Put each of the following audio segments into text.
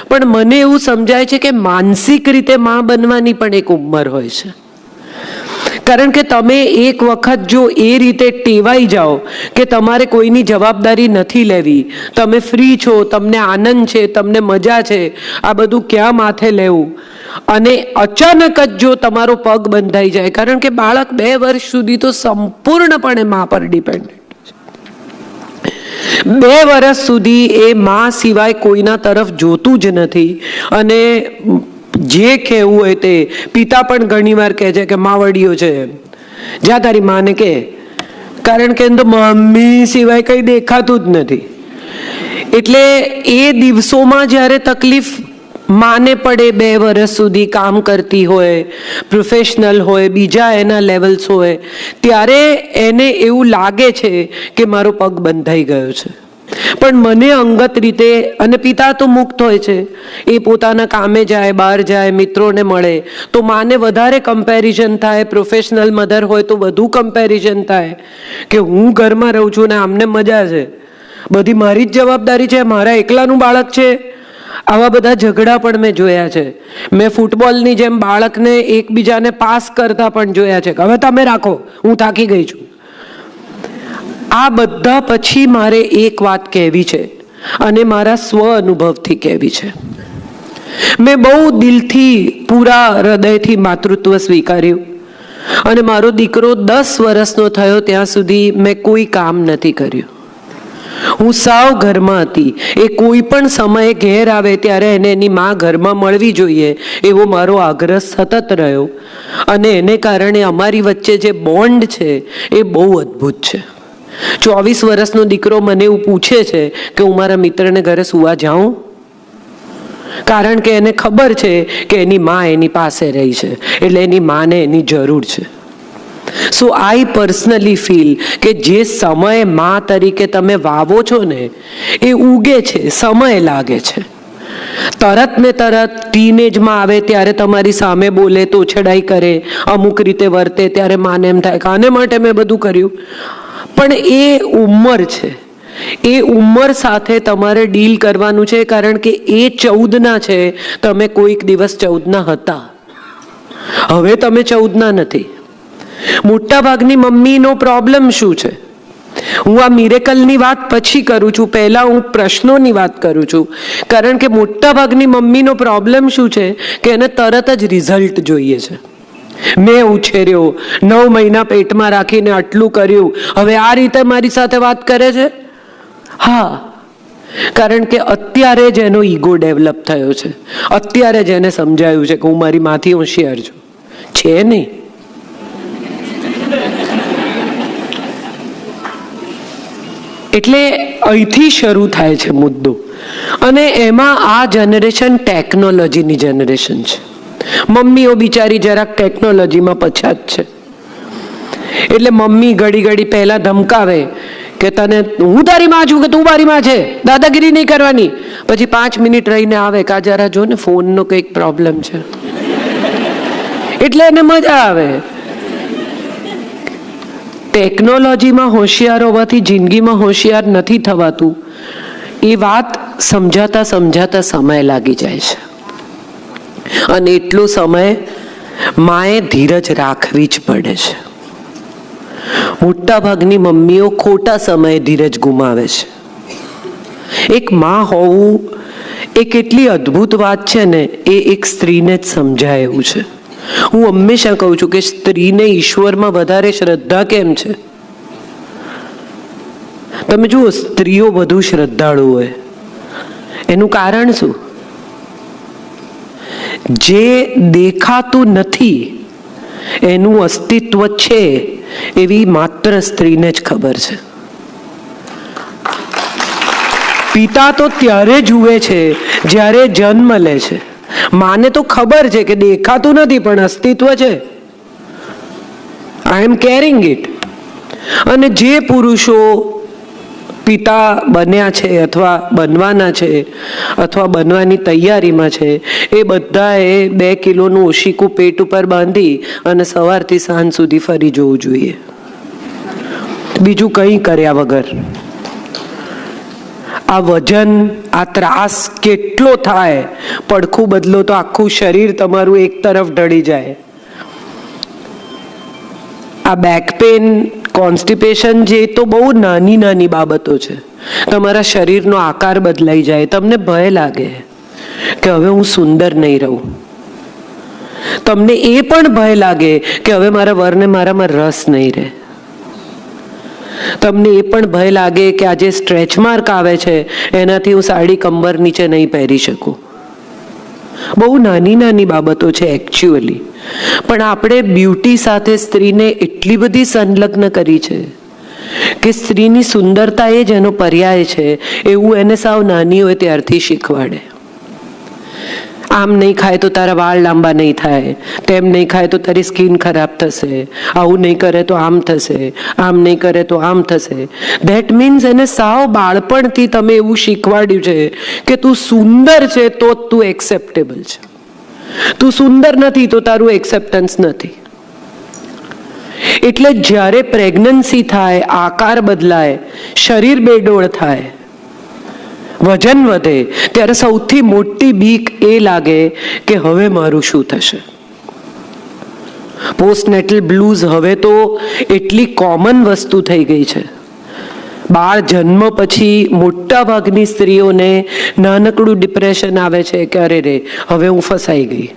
પણ મને એવું સમજાય છે કે માનસિક રીતે માં બનવાની પણ એક ઉંમર હોય છે. કારણ કે તમે એક વખત જો એ રીતે ટેવાઈ જાઓ કે તમારે કોઈની જવાબદારી નથી લેવી, તમે ફ્રી છો, તમને આનંદ છે, તમને મજા છે, આ બધું ક્યાં માથે લેવું, અને અચાનક જ જો તમારો પગ બંધાઈ જાય, કારણ કે બાળક 2 વર્ષ સુધી તો સંપૂર્ણપણે મા પર ડિપેન્ડન્ટ, 2 વર્ષ સુધી એ માં સિવાય કોઈના તરફ જોતું જ નથી. અને જે કહેવું હોય તે પિતા પણ ઘણીવાર કહે છે કે માવડીઓ છે, જ્યાં તારી માને કે, કારણ કે તો મમ્મી સિવાય કંઈ દેખાતું જ નથી. એટલે એ દિવસોમાં જ્યારે તકલીફ માને પડે, 2 વર્ષ સુધી કામ કરતી હોય, પ્રોફેશનલ હોય, બીજા એના લેવલ્સ હોય, ત્યારે એને એવું લાગે છે કે મારો પગ બંધાઈ ગયો છે. પણ મને અંગત રીતે, અને પિતા તો મુક્ત હોય છે, એ પોતાના કામે જાય, બહાર જાય, મિત્રોને મળે, તો માને વધારે કમ્પેરિઝન થાય. પ્રોફેશનલ મધર હોય તો વધુ કમ્પેરિઝન થાય કે હું ઘરમાં રહું છું ને આમને મજા છે, બધી મારી જ જવાબદારી છે, મારા એકલાનું બાળક છે. આવા બધા ઝઘડા પણ મેં જોયા છે. મેં ફૂટબોલની જેમ બાળકને એકબીજાને પાસ કરતા પણ જોયા છે કે હવે તમે રાખો, હું થાકી ગઈ છું. આ બધા પછી મારે એક વાત કહેવી છે, અને મારા સ્વ અનુભવથી કહેવી છે. મેં બહુ દિલથી, પૂરા હૃદયથી માતૃત્વ સ્વીકાર્યું, અને મારો દીકરો 10 વર્ષનો થયો ત્યાં સુધી મેં કોઈ કામ નથી કર્યું. હું સાવ ઘરમાં હતી. એ કોઈ પણ સમયે ઘેર આવે ત્યારે એને એની માં ઘરમાં મળવી જોઈએ એવો મારો આગ્રહ સતત રહ્યો, અને એને કારણે અમારી વચ્ચે જે બોન્ડ છે એ બહુ અદ્ભુત છે. 24 વર્ષનો દીકરો મને એવું પૂછે છે કે હું મારા મિત્રને ઘરે સુવા જાઉં, કારણ કે એને ખબર છે કે એની માં એની પાસે રહી છે, એટલે એની માને એની જરૂર છે. સો આઈ પર્સનલી ફીલ કે જે સમય માં તરીકે તમે વાવો છો ને એ ઉગે છે, સમય લાગે છે. તરત ને તરત ટીનેજમાં આવે ત્યારે તમારી સામે બોલે, તોછડાઈ કરે, અમુક રીતે વર્તે, ત્યારે માને એમ થાય કે આને માટે મેં બધું કર્યું. પણ એ ઉંમર છે, એ ઉંમર સાથે તમારે ડીલ કરવાનું છે, કારણ કે એ 14ના છે, તમે કોઈક દિવસ 14ના હતા, હવે તમે 14ના નથી. મોટા ભાગની મમ્મીનો પ્રોબ્લેમ શું છે? હું આ મિરેકલની વાત પછી કરું છું, પહેલા હું પ્રશ્નોની વાત કરું છું. કારણ કે મોટા ભાગની મમ્મીનો પ્રોબ્લેમ શું છે કે એને તરત જ રિઝલ્ટ જોઈએ છે. મેં ઉછેર્યો, 9 મહિના પેટમાં રાખીને આટલું કર્યું, હવે આ રીતે મારી સાથે વાત કરે છે. હા, કારણ કે અત્યારે જ એનો ઈગો ડેવલપ થયો છે, અત્યારે જ એને સમજાયું છે કે હું મારી માંથી હોશિયાર છું. છે નહીં. એટલે અહીંથી શરૂ થાય છે મુદ્દો. અને એમાં આ જનરેશન ટેકનોલોજીની જનરેશન છે. મમ્મીઓ બિચારી જરાક ટેકનોલોજીમાં પછાત છે. એટલે મમ્મી ઘડી ઘડી પહેલા ધમકાવે કે તને, હું તારી માં છું કે તું મારી માં છે, દાદાગીરી નહીં કરવાની. પછી 5 મિનિટ રહીને આવે કે આ જરા જો ને ફોનનો કંઈક પ્રોબ્લેમ છે, એટલે એને મજા આવે. ટેકનોલોજીમાં હોશિયાર હોવાથી જિંદગીમાં હોશિયાર નથી થવાતું, એ વાત સમજાતા સમજાતા સમય લાગી જાય છે. અને એટલો સમય માએ ધીરજ રાખવી જ પડે છે. મોટા ભાગની મમ્મીઓ ખોટા સમયે ધીરજ ગુમાવે છે. એક માં હોવું એ કેટલી અદ્ભુત વાત છે ને, એ એક સ્ત્રીને જ સમજાય એવું છે. હું હંમેશા કહું છું કે સ્ત્રીને ઈશ્વરમાં વધારે શ્રદ્ધા કેમ છે? તમે જુઓ, સ્ત્રીઓ વધુ શ્રદ્ધાળુ હોય, એનું કારણ શું? જે દેખાતું નથી એનું અસ્તિત્વ છે એવી માત્ર સ્ત્રીને જ ખબર છે. પિતા તો ત્યારે જુએ છે જ્યારે જન્મ લે છે. માને તો ખબર છે કે દેખાતું નથી પણ અસ્તિત્વ છે, આઈ એમ કેરિંગ ઇટ. અને જે પુરુષો પિતા બન્યા છે અથવા બનવાના છે અથવા બનવાની તૈયારીમાં છે, એ બધાએ 2 કિલોનું ઓશીકું પેટ ઉપર બાંધી અને સવારથી સાંજ સુધી ફરી જવું જોઈએ, બીજું કંઈ કર્યા વગર. આ વજન, આ ત્રાસ કેટલો થાય, પડખું બદલો તો આખું શરીર તમારું એક તરફ ઢળી જાય. આ બેક પેન, કોન્સ્ટિપેશન, જે તો બહુ નાની નાની બાબતો છે. તમારા શરીરનો આકાર બદલાઈ જાય, તમને ભય લાગે કે હવે હું સુંદર નહીં રહું. તમને એ પણ ભય લાગે કે હવે મારા વરને મારામાં રસ નહીં રહે. તમને એ પણ ભય લાગે કે આ જે સ્ટ્રેચ માર્ક આવે છે એનાથી હું સાડી કમર નીચે નહીં પહેરી શકું. બહુ નાની નાની બાબતો છે એકચ્યુઅલી, પણ આપણે બ્યુટી સાથે સ્ત્રીને એટલી બધી સંલગ્ન કરી છે કે સ્ત્રીની સુંદરતા એ જ એનો પર્યાય છે એવું એને સાવ નાની હોય ત્યારથી શીખવાડે. આમ નહીં ખાય તો તારા વાળ લાંબા નહીં થાય, તેમ નહીં ખાય તો તારી સ્કિન ખરાબ થશે, આવું નહીં કરે તો આમ થશે, આમ નહીં કરે તો આમ થશે. ધેટ મીન્સ એને સાવ બાળપણથી તમે એવું શીખવાડ્યું છે કે તું સુંદર છે તો જ તું એક્સેપ્ટેબલ છે, તું સુંદર નથી તો તારું એક્સેપ્ટન્સ નથી. એટલે જ્યારે પ્રેગ્નન્સી થાય, આકાર બદલાય, શરીર બેડોળ થાય, વજન વધે, ત્યારે સૌથી મોટી બીક એ લાગે કે હવે મારું શું થશે. પોસ્ટનેટલ બ્લૂઝ હવે તો એટલી કોમન વસ્તુ થઈ ગઈ છે. બાળ જન્મ પછી મોટા ભાગની સ્ત્રીઓને નાનકડું ડિપ્રેશન આવે છે કે અરે રે હવે હું ફસાઈ ગઈ.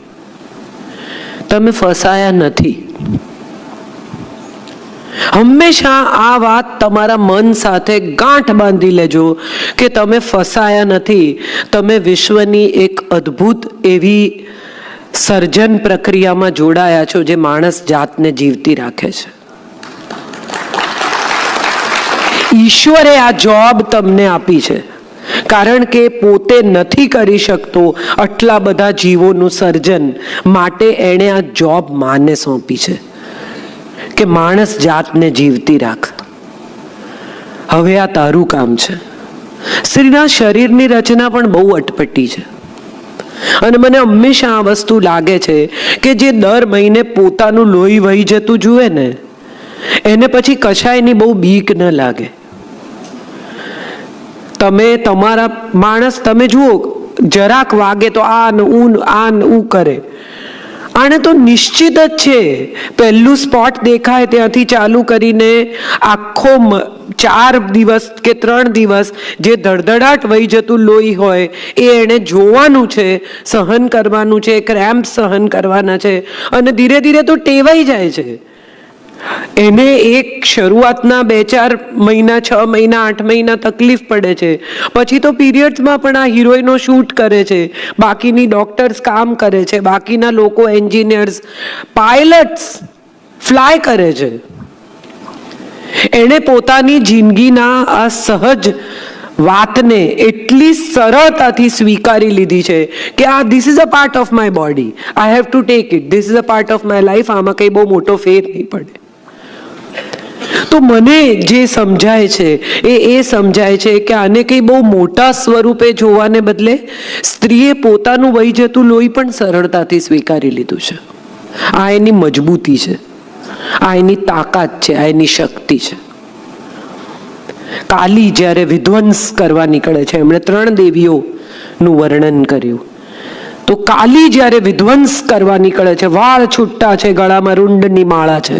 તમે ફસાયા નથી. હંમેશા આ વાત તમારા મન સાથે ગાંઠ બાંધી લેજો કે તમે ફસાયા નથી. તમે વિશ્વની એક અદ્ભુત એવી સર્જન પ્રક્રિયામાં જોડાયા છો જે માણસ જાતને જીવતી રાખે છે. ઈશ્વરે આ જોબ તમને આપી છે કારણ કે પોતે નથી કરી શકતો આટલા બધા જીવોનું સર્જન, માટે એણે આ જોબ માને સોંપી છે કે માણસ જાતને જીવતી રાખ. હવે આ તારું કામ છે. સ્ત્રીના શરીરની રચના પણ બહુ અટપટી છે અને મને હંમેશા આ વસ્તુ લાગે છે કે જે દર મહિને પોતાનું લોહી વહી જતું જુએ ને એને પછી કશાયની બહુ બીક ન લાગે. તમે તમારા માણસ તમે જુઓ, જરાક વાગે તો આન ઉ કરે. આને તો નિશ્ચિત જ છે, પહેલું સ્પોટ દેખાય ત્યાંથી ચાલુ કરીને આખો 4 દિવસ કે 3 દિવસ જે ધડધડાટ વહી જતું લોહી હોય એ એણે જોવાનું છે, સહન કરવાનું છે, ક્રેમ્પ સહન કરવાના છે અને ધીરે ધીરે તો ટેવાઈ જાય છે. એને એક શરૂઆતના 2-4 મહિના, 6 મહિના, 8 મહિના તકલીફ પડે છે. પછી તો પીરિયડ્સમાં પણ આ હિરોઈનો શૂટ કરે છે, બાકીની ડોક્ટર્સ કામ કરે છે, બાકીના લોકો એન્જિનિયર્સ, પાયલટ્સ ફ્લાય કરે છે. એણે પોતાની જિંદગીના આ સહજ વાતને એટલી સરળતાથી સ્વીકારી લીધી છે કે આ this is a part of my body, I have to take it, this is a part of my life. આમાં કંઈ બહુ મોટો ફેર નહીં પડે. તો મને જે સમજાય છે એ સમજાય છે કે આને કંઈ બહુ મોટા સ્વરૂપે જોવાને બદલે સ્ત્રીએ પોતાનું વહી જતું લોહી પણ સરળતાથી સ્વીકારી લીધું છે. આ એની મજબૂતી છે, આ એની તાકાત છે, આ એની શક્તિ છે. કાલી જ્યારે વિધ્વંસ કરવા નીકળે છે, એમણે 3 દેવીઓનું વર્ણન કર્યું, તો કાલી જ્યારે વિધ્વંસ કરવા નીકળે છે, વાળ છૂટા છે, ગળામાં રૂંડની માળા છે,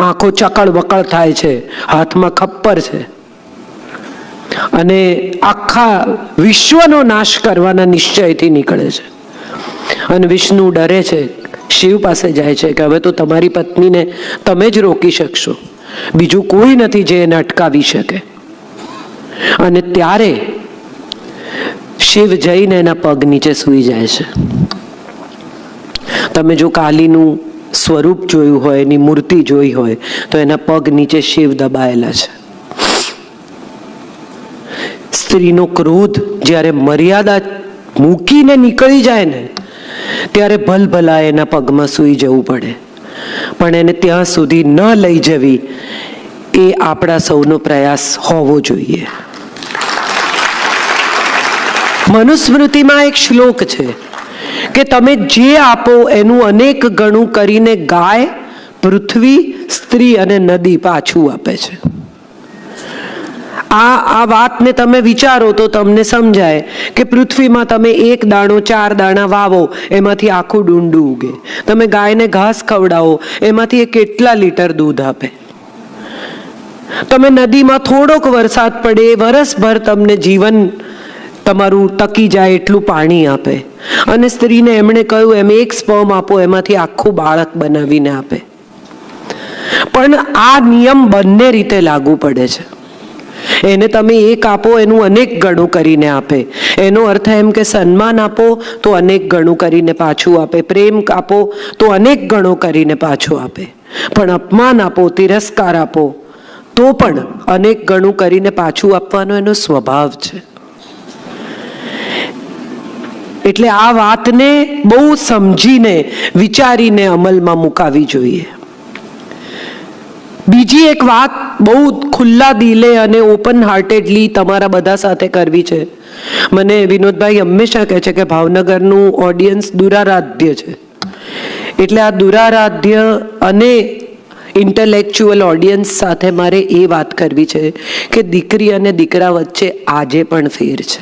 આંખો ચકળ વકળ થાય છે, હાથમાં ખપ્પર છે અને આખા વિશ્વનો નાશ કરવાના નિશ્ચયથી નીકળે છે. અને વિષ્ણુ ડરે છે, શિવ પાસે જાય છે કે હવે તો તમારી પત્નીને તમે જ રોકી શકશો, બીજું કોઈ નથી જે એને અટકાવી શકે. અને ત્યારે શિવ જઈને એના પગ નીચે સૂઈ જાય છે. તમે જો કાલીનું સ્વરૂપ જોયું હોય, એની મૂર્તિ જોઈ હોય તો એના પગ નીચે શિવ દબાયેલા છે. સ્ત્રીનો ક્રોધ જ્યારે મર્યાદા મૂકીને નીકળી જાય ને ત્યારે ભલભલા એના પગમાં સૂઈ જવું પડે, પણ એને ત્યાં સુધી ન લઈ જવી એ આપણા સૌનો પ્રયાસ હોવો જોઈએ. મનુસ્મૃતિમાં એક શ્લોક છે કે તમે જે આપો એનું અનેક ગણું કરીને ગાય, પૃથ્વી, સ્ત્રી અને નદી પાછું આપે છે. આ વાતને તમે વિચારો તો તમને સમજાય કે પૃથ્વીમાં તમે એક દાણો 4 દાણા વાવો, એમાંથી આખું ડુંડું ઉગે. તમે ગાયને ઘાસ ખવડાવો, એમાંથી એ કેટલા લીટર દૂધ આપે. તમે નદીમાં થોડોક વરસાદ પડે, વરસભર તમને જીવન તમારું ટકી જાય એટલું પાણી આપે. અને સ્ત્રીને એમણે કહ્યું એમ એક સ્પર્મ આપો, એમાંથી આખું બાળક બનાવીને આપે. પણ આ નિયમ બંને રીતે લાગુ પડે છે. એને તમે એક આપો, એનું અનેક ગણું કરીને આપે. એનો અર્થ એમ કે સન્માન આપો તો અનેક ગણું કરીને પાછું આપે, પ્રેમ આપો તો અનેક ગણો કરીને પાછું આપે. પણ અપમાન આપો, તિરસ્કાર આપો તો પણ અનેક ગણું કરીને પાછું આપવાનો એનો સ્વભાવ છે. એટલે આ વાતને બહુ સમજીને વિચારીને અમલમાં મુકાવી જોઈએ. બીજી એક વાત બહુ ખુલ્લા દિલે અને ઓપન હાર્ટેડલી તમારા બધા સાથે કરવી છે. મને વિનોદભાઈ હંમેશા કહે છે કે ભાવનગરનું ઓડિયન્સ દુરારાધ્ય છે. એટલે આ દુરારાધ્ય અને ઇન્ટેલેક્ચ્યુઅલ ઓડિયન્સ સાથે મારે એ વાત કરવી છે કે દીકરી અને દીકરા વચ્ચે આજે પણ ફેર છે.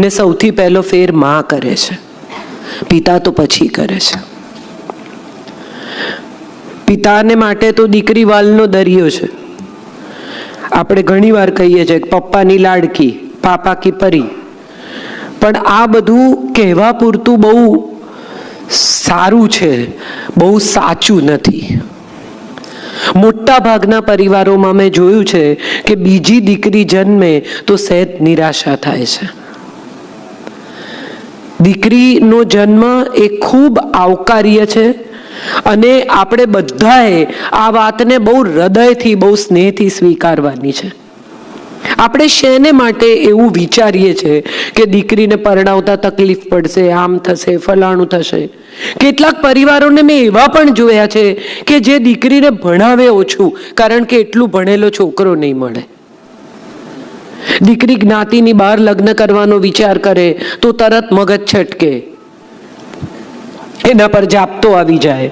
ને સૌથી પહેલો ફેર માં કરે છે, પિતા તો પછી કરે છે. પિતાને માટે તો દીકરી વાલનો દરિયો છે. આપણે ઘણીવાર કહીએ છીએ કે પપ્પાની લાડકી, પાપા કી પરી. પણ આ બધું કહેવા પૂરતું બહુ સારું છે, બહુ સાચું નથી. મોટા ભાગના પરિવારોમાં મેં જોયું છે કે બીજી દીકરી જન્મે તો સહેજ નિરાશા થાય છે. દીકરીનો જન્મ એ ખૂબ આવકાર્ય છે અને આપણે બધાએ આ વાતને બહુ હૃદયથી, બહુ સ્નેહથી સ્વીકારવાની છે. આપણે શેને માટે એવું વિચારીએ છીએ કે દીકરીને પરણાવતા તકલીફ પડશે, આમ થશે, ફલાણું થશે. કેટલાક પરિવારોને મેં એવા પણ જોયા છે કે જે દીકરીને ભણાવે ઓછું, કારણ કે એટલું ભણેલો છોકરો નહીં મળે. દીકરી જ્ઞાતિની બહાર લગ્ન કરવાનો વિચાર કરે તો તરત મગજ છટકે, એના પર જાપતો આવી જાય.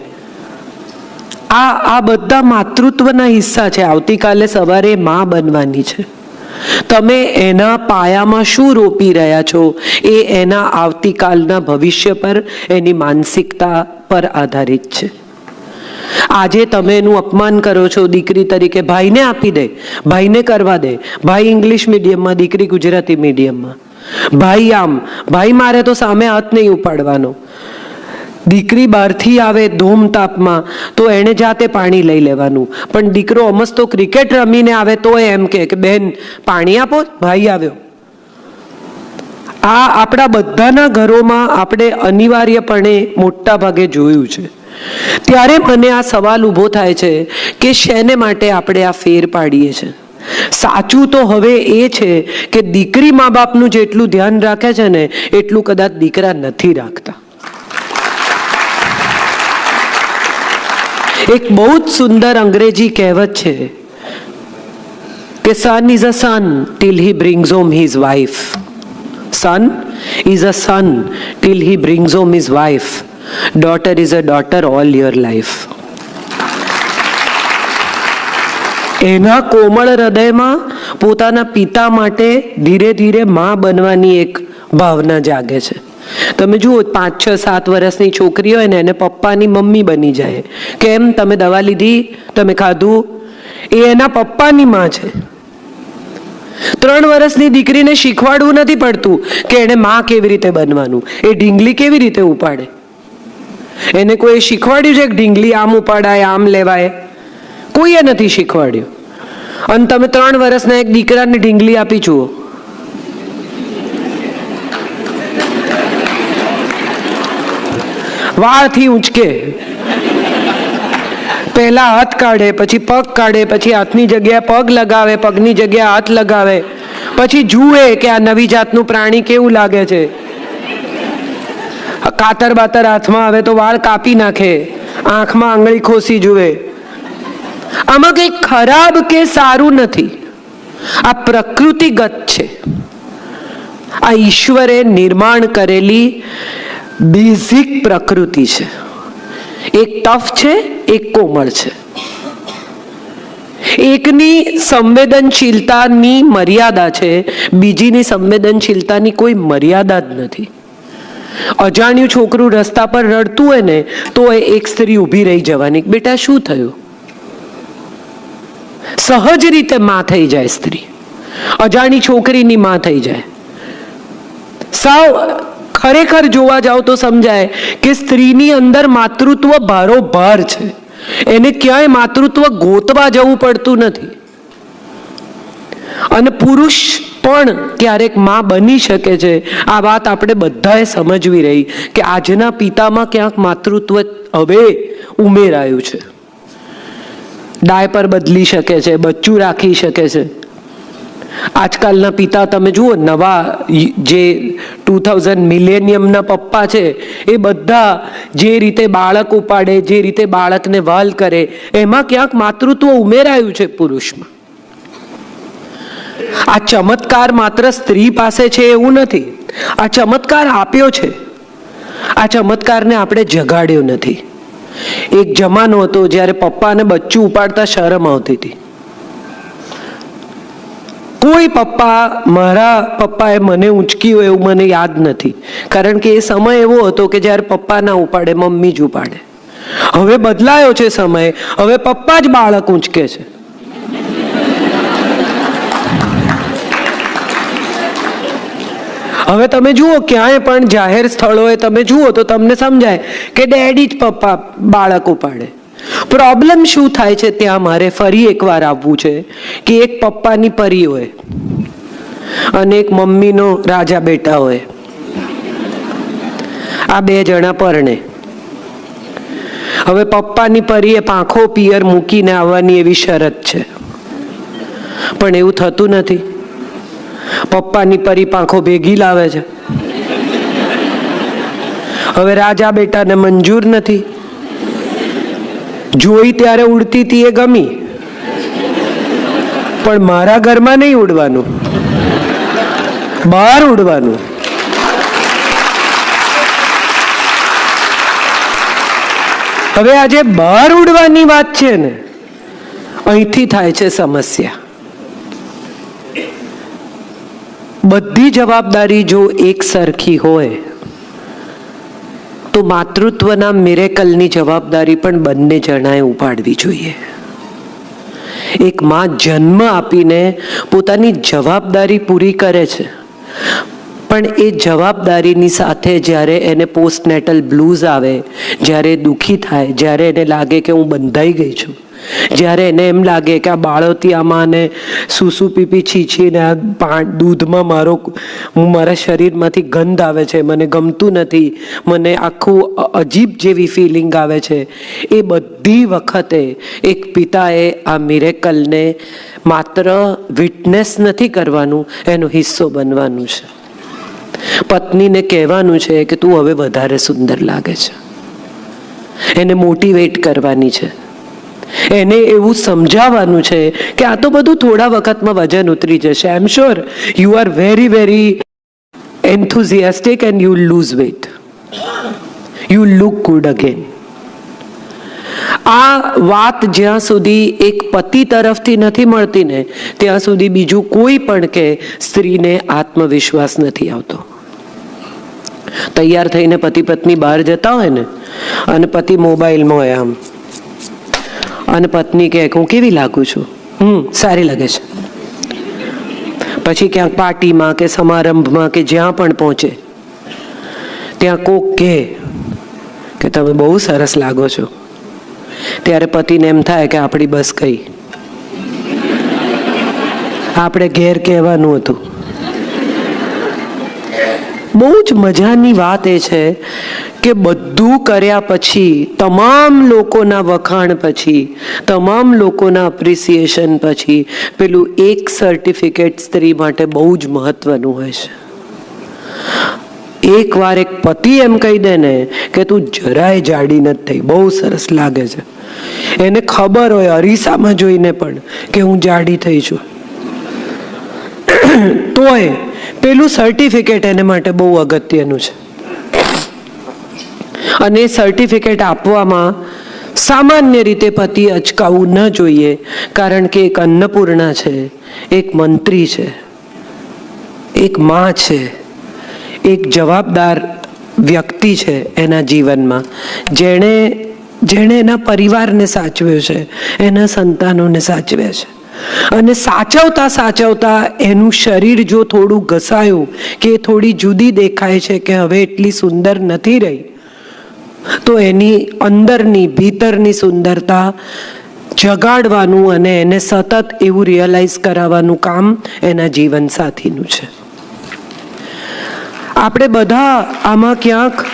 આ બધા માતૃત્વના હિસ્સા છે. આવતીકાલે સવારે માં બનવાની છે. તમે એના પાયામાં શું રોપી રહ્યા છો એ એના આવતીકાલના ભવિષ્ય પર, એની માનસિકતા પર આધારિત છે. આજે તમે એનું અપમાન કરો છો દીકરી તરીકે, ભાઈને આપી દે, ભાઈને કરવા દે. ભાઈ ઇંગ્લિશ મીડિયમમાં, દીકરી ગુજરાતી મીડિયમમાં. ભાઈ આમ, ભાઈ મારે તો સામે હાથ નહીં ઉપાડવાનો. દીકરી બહારથી આવે ધૂમ તાપમાં તો એણે જાતે પાણી લઈ લેવાનું. પણ દીકરો અમસ્તો ક્રિકેટ રમીને આવે તો એમ કે બેન પાણી આપો, ભાઈ આવ્યો. આ આપણા બધાના ઘરોમાં આપણે અનિવાર્યપણે મોટા ભાગે જોયું છે. ત્યારે મને આ સવાલ ઊભો થાય છે કે શેને માટે આપણે આ ફેર પાડીએ છીએ. સાચું તો હવે એ છે કે દીકરી મા બાપનું જેટલું ધ્યાન રાખે છે ને એટલું કદાચ દીકરા નથી રાખતા. એક બહુ જ સુંદર અંગ્રેજી કહેવત છે કે son is a son till he brings home his wife. Son is a son till he brings home his wife. Daughter is a daughter all your life. એના કોમળ હૃદયમાં પોતાના પિતા માટે ધીરે ધીરે માં બનવાની એક ભાવના જાગે છે. તમે જુઓ 5, 6, 7 વર્ષની છોકરી હોય ને એને પપ્પાની મમ્મી બની જાય. કેમ? તમે દવા લીધી, તમે ખાધું. એ એના પપ્પાની માં છે. 3 વર્ષની દીકરીને શીખવાડવું નથી પડતું કે એને માં કેવી રીતે બનવાનું, એ ઢીંગલી કેવી રીતે ઉપાડે. એને કોઈ શીખવાડ્યું છે કે ઢીંગલી આમ ઉપાડાય, આમ લેવાય? કોઈએ નથી શીખવાડ્યું. અને તમે 3 વર્ષના એક દીકરાને ઢીંગલી આપી જુઓ. વાળથી ઊંચકે, પહેલા હાથ કાઢે, પછી પગ કાઢે, પછી હાથની જગ્યાએ પગ લગાવે, પગની જગ્યાએ હાથ લગાવે, પછી જુએ કે આ નવી જાતનું પ્રાણી કેવું લાગે છે. કાતર બાતર હાથમાં આવે તો વાળ કાપી નાખે, આંખમાં આંગળી ખોસી જુએ. આમાં કંઈ ખરાબ કે સારું નથી. આ પ્રકૃતિગત છે. આ ઈશ્વરે નિર્માણ કરેલી બેઝિક પ્રકૃતિ છે. એક ટફ છે, એક કોમળ છે. એકની સંવેદનશીલતાની મર્યાદા છે, બીજીની સંવેદનશીલતાની કોઈ મર્યાદા જ નથી. અજાણ્યું છોકરું રસ્તા પર રડતું હોય ને તો એક સ્ત્રી ઊભી રહી જવાની, બેટા શું થયું? સહજ રીતે માં થઈ જાય સ્ત્રી, અજાણી છોકરીની માં થઈ જાય. સાવ ખરેખર જોવા જાવ તો સમજાય કે સ્ત્રીની અંદર માતૃત્વ ભારોભાર છે. એને ક્યાંય માતૃત્વ ગોતવા જવું પડતું નથી. અને પુરુષ પણ ક્યારેક માં બની શકે છે. આ વાત આપણે બધાએ સમજવી રહી કે આજના પિતામાં ક્યાંક માતૃત્વ હવે ઉમેરાયું છે. ડાયપર બદલી શકે છે, બચ્ચું રાખી શકે છે. આજકાલના પિતા તમે જુઓ, નવા જે 2000 મિલેનિયમના પપ્પા છે એ બધા જે રીતે બાળક ઉપાડે, જે રીતે બાળકને વાલ કરે, એમાં ક્યાંક માતૃત્વ ઉમેરાયું છે પુરુષમાં. આ ચમત્કાર માત્ર સ્ત્રી પાસે છે એવું નથી. આ ચમત્કાર આપ્યો છે. આ ચમત્કારને આપણે જગાડ્યો નથી. એક જમાનો હતો જ્યારે પપ્પાને બચ્ચું ઉપાડતા શરમ આવતી હતી. કોઈ પપ્પા, મારા પપ્પાએ મને ઊંચક્યું એવું મને યાદ નથી, કારણ કે એ સમય એવો હતો કે જ્યારે પપ્પા ના ઉપાડે, મમ્મી જ ઉપાડે. હવે બદલાયો છે સમય, હવે પપ્પા જ બાળક ઊંચકે છે. હવે તમે જુઓ, ક્યાંય પણ જાહેર સ્થળોએ તમે જુઓ તો તમને સમજાય કે ડેડી જ પપ્પા બાળક ઉપાડે. પ્રોબ્લેમ શું થાય છે ત્યાં મારે ફરી એકવાર આવવું છે કે એક પપ્પાની પરી હોય અને એક મમ્મીનો રાજા બેટા હોય. આ બે જણા પરણે. હવે પપ્પાની પરીએ પાંખો પિયર મૂકીને આવવાની એવી શરત છે, પણ એવું થતું નથી. પપ્પાની પરી પાંખો ભેગી લાવે છે. હવે રાજા બેટાને મંજૂર નથી. જોઈ ત્યારે ઉડતી હતી એ ગમી, પણ મારા ઘરમાં નહીં ઉડવાનું, બહાર ઉડવાનું. હવે આજે બહાર ઉડવાની વાત છે ને, અહીંથી થાય છે સમસ્યા. બધી જવાબદારી જો એક સરખી હોય તો માતૃત્વના મિરેકલની જવાબદારી પણ બંને જણાએ ઉપાડવી જોઈએ. એક માં જન્મ આપીને પોતાની જવાબદારી પૂરી કરે છે, પણ એ જવાબદારીની સાથે જ્યારે એને પોસ્ટનેટલ બ્લૂઝ આવે, જ્યારે દુઃખી થાય, જ્યારે એને લાગે કે હું બંધાઈ ગઈ છું, જ્યારે એને એમ લાગે કે આ બાળોતી આમાં સૂસુ પીપી છીછીને આ દૂધમાં મારા શરીરમાંથી ગંધ આવે છે, મને ગમતું નથી, મને આખું અજીબ જેવી ફિલિંગ આવે છે, એ બધી વખતે એક પિતાએ આ મિરેકલને માત્ર વિટનેસ નથી કરવાનું, એનો હિસ્સો બનવાનું છે. પત્નીને કહેવાનું છે કે તું હવે વધારે સુંદર લાગે છે. એને મોટિવેટ કરવાની છે. એને એવું સમજાવવાનું છે કે આ તો બધું થોડા વખતમાં વજન ઉતરી જશે. I am sure you are very very enthusiastic and you lose weight, you look good again. આ વાત જ્યાં સુધી એક પતિ તરફથી નથી મળતી ને ત્યાં સુધી બીજું કોઈ પણ કે સ્ત્રીને આત્મવિશ્વાસ નથી આવતો. તૈયાર થઈને પતિ પત્ની બહાર જતા હોય ને અને પતિ મોબાઈલમાં હોય આમ, અને પત્ની કહે હું કેવી લાગુ છું? સારી લાગે છે. પછી ક્યાંક પાર્ટીમાં કે સમારંભમાં કે જ્યાં પણ પહોંચે ત્યાં કોક કહે કે તમે બહુ સરસ લાગો છો, ત્યારે પતિને એમ થાય કે આપણી બસ ગઈ, આપણે ઘેર કહેવાનું હતું. બહુ જ મજાની વાત એ છે કે બધું કર્યા પછી, તમામ લોકોના વખાણ પછી, તમામ લોકોના એપ્રિસિએશન પછી પેલું એક સર્ટિફિકેટ સ્ત્રી માટે બહુ જ મહત્વનું હોય છે. એકવાર એક પતિ એમ કહી દે ને કે તું જરાય જાડી નથી થઈ, બહુ સરસ લાગે છે, એને ખબર હોય અરીસામાં જોઈને પણ કે હું જાડી થઈ છું, તોય પેલું સર્ટિફિકેટ એને માટે બહુ અગત્યનું છે. અને સર્ટિફિકેટ આપવામાં સામાન્ય રીતે પતિ અચકાવવું ન જોઈએ, કારણ કે એક અન્નપૂર્ણા છે, એક મંત્રી છે, એક માં છે, એક જવાબદાર વ્યક્તિ છે એના જીવનમાં, જેણે એના પરિવારને સાચવ્યો છે, એના સંતાનોને સાચવ્યા છે. અને સાચવતા સાચવતા એનું શરીર જો થોડું ઘસાયું કે થોડી જુદી દેખાય છે કે હવે એટલી સુંદર નથી રહી, તો એની અંદરની ભીતરની સુંદરતા જગાડવાનું અને એને સતત એવું રિયલાઇઝ કરાવવાનું કામ એના જીવનસાથીનું છે. આપણે બધા આમાં ક્યાંક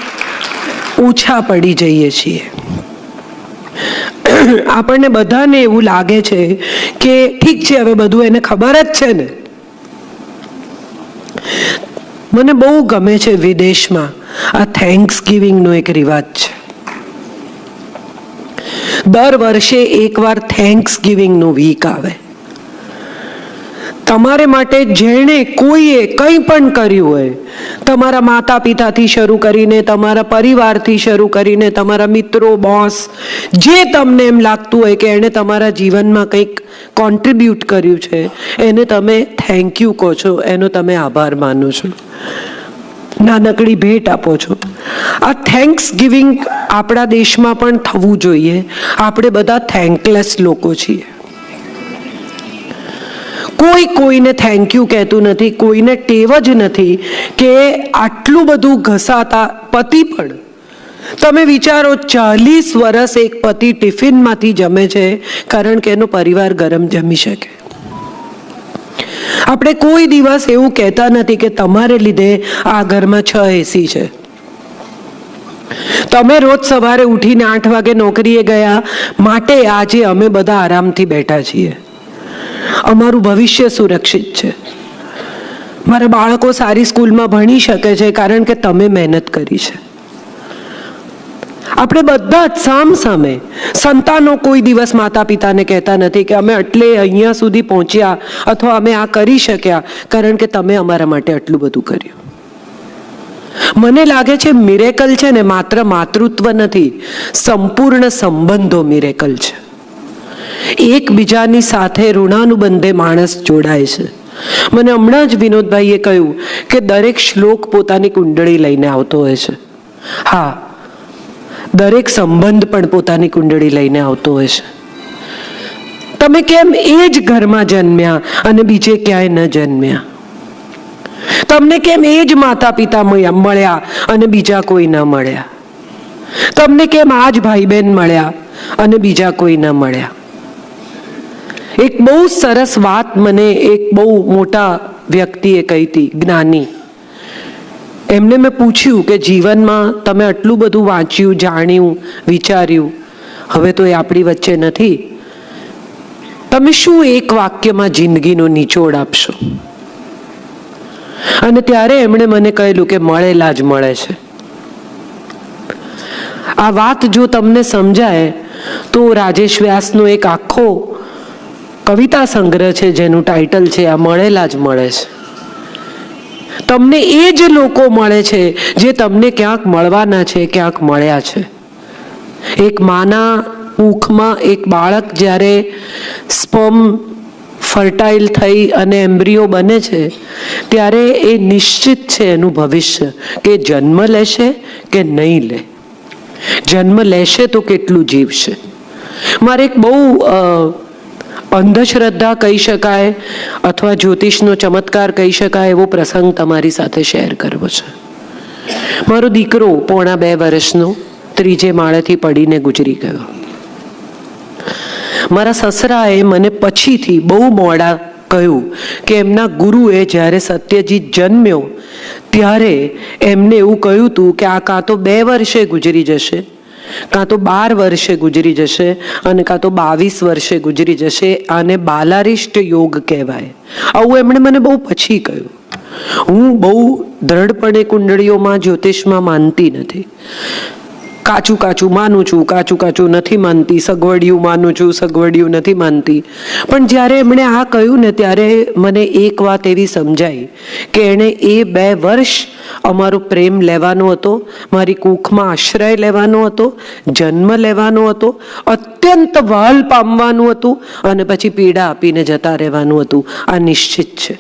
ઓછા પડી જઈએ છીએ. આપણને બધાને એવું લાગે છે કે ઠીક છે, હવે બધું એને ખબર જ છે ને. મને બહુ ગમે છે વિદેશમાં આ થેન્ક્સ ગિવિંગનો એક રિવાજ છે. દર વર્ષે એકવાર થેન્ક્સ ગિવિંગનો વીક આવે. તમારે માટે જેણે કોઈએ કંઈ પણ કર્યું હોય, તમારા માતા પિતાથી શરૂ કરીને, તમારા પરિવારથી શરૂ કરીને, તમારા મિત્રો, બોસ, જે તમને એમ લાગતું હોય કે એણે તમારા જીવનમાં કંઈક કોન્ટ્રીબ્યુટ કર્યું છે, એને તમે થેન્ક યુ કહો છો, એનો તમે આભાર માનો છો, નાનકડી ભેટ આપો છો. આ થેન્ક્સ ગિવિંગ આપણા દેશમાં પણ થવું જોઈએ. આપણે બધા થેન્કલેસ લોકો છીએ. કોઈને થેન્ક યુ કહેતું નથી. કોઈને ટેવ જ નથી કે આટલું બધું ઘસાતા પતિ પણ, તમે વિચારો 40 વર્ષ એક પતિ ટિફિનમાંથી જમે છે કારણ કે એનો પરિવાર ગરમ જમી શકે. આપણે કોઈ દિવસ એવું કહેતા નથી કે તમારે લીધે આ ઘરમાં 6 AC છે, તમે રોજ સવારે ઉઠીને 8 વાગે નોકરીએ ગયા માટે આજે અમે બધા આરામથી બેઠા છીએ, અમારું ભવિષ્ય સુરક્ષિત છે, મારા બાળકો સારી સ્કૂલમાં ભણી શકે છે કારણ કે તમે મહેનત કરી છે. આપણે બધા જ સામે સંતાનો કોઈ દિવસ માતા પિતાને કહેતા નથી કે અમે એટલે અહીંયા સુધી પહોંચ્યા અથવા અમે આ કરી શક્યા કારણ કે તમે અમારા માટે આટલું બધું કર્યું. મને લાગે છે મિરેકલ છે ને માત્ર માતૃત્વ નથી, સંપૂર્ણ સંબંધો મિરેકલ છે. એકબીજાની સાથે ઋણાનુબંધે માણસ જોડાય છે. મને હમણાં જ વિનોદભાઈએ કહ્યું કે દરેક શ્લોક પોતાની કુંડળી લઈને આવતો હોય છે. હા, દરેક સંબંધ પણ પોતાની કુંડળી લઈને આવતો હોય છે. તમે કેમ એ જ ઘરમાં જન્મ્યા અને બીજે ક્યાંય ન જન્મ્યા? તમને કેમ એ જ માતા પિતા મળ્યા અને બીજા કોઈ ન મળ્યા? તમને કેમ આ જ ભાઈ બહેન મળ્યા અને બીજા કોઈ ન મળ્યા? એક બહુ સરસ વાત મને એક બહુ મોટા વ્યક્તિએ કહી હતી, જ્ઞાની. એમને મેં પૂછ્યું કે જીવનમાં તમે આટલું બધું વાંચ્યું, જાણ્યું, વિચાર્યું, હવે તો એ આપણી વચ્ચે નથી, તમે શું એક વાક્યમાં જિંદગીનો નિચોડ આપશો? અને ત્યારે એમણે મને કહેલું કે મળેલા જ મળે છે. આ વાત જો તમને સમજાય તો રાજેશ વ્યાસનો એક આખો કવિતા સંગ્રહ છે જેનું ટાઇટલ છે આ મળેલા જ મળે છે. તમને એ જ લોકો મળે છે જે તમને ક્યાંક મળવાના છે, ક્યાંક મળ્યા છે. એક માના મુખમાં એક બાળક જ્યારે સ્પર્મ ફર્ટાઇલ થઈ અને એમ્બ્રિયો બને છે ત્યારે એ નિશ્ચિત છે એનું ભવિષ્ય કે જન્મ લેશે કે નહીં લે. જન્મ લેશે તો કેટલું જીવશે. મારે એક બહુ અંધશ્રદ્ધા કહી શકાય અથવા જ્યોતિષનો ચમત્કાર કહી શકાય એવો પ્રસંગ તમારી સાથે શેર કરવો છે. મારો દીકરો 1.5 વર્ષનો 3જે માળેથી પડીને ગુજરી ગયો. મારા સસરાએ મને પછીથી બહુ મોડા કહ્યું કે એમના ગુરુએ જ્યારે સત્યજીત જન્મ્યો ત્યારે એમને એવું કહ્યું હતું કે આ કાં તો 2 વર્ષે ગુજરી જશે, કાં તો 12 વર્ષે ગુજરી જશે અને કાં તો 22 વર્ષે ગુજરી જશે. આને બાલારિષ્ટ યોગ કહેવાય. આવું એમણે મને બહુ પછી કહ્યું. હું બહુ દ્રઢપણે કુંડળીઓમાં જ્યોતિષમાં માનતી નથી, કાચું કાચું માનું છું, કાચું કાચું નથી માનતી, સગવડિયું માનું છું, સગવડિયું નથી માનતી. પણ જ્યારે એમણે આ કહ્યું ને ત્યારે મને એક વાત એવી સમજાઈ કે એણે એ 2 વર્ષ અમારો પ્રેમ લેવાનો હતો, મારી કૂખમાં આશ્રય લેવાનો હતો, જન્મ લેવાનો હતો, અત્યંત વહાલ પામવાનું હતું અને પછી પીડા આપીને જતા રહેવાનું હતું. આ નિશ્ચિત છે.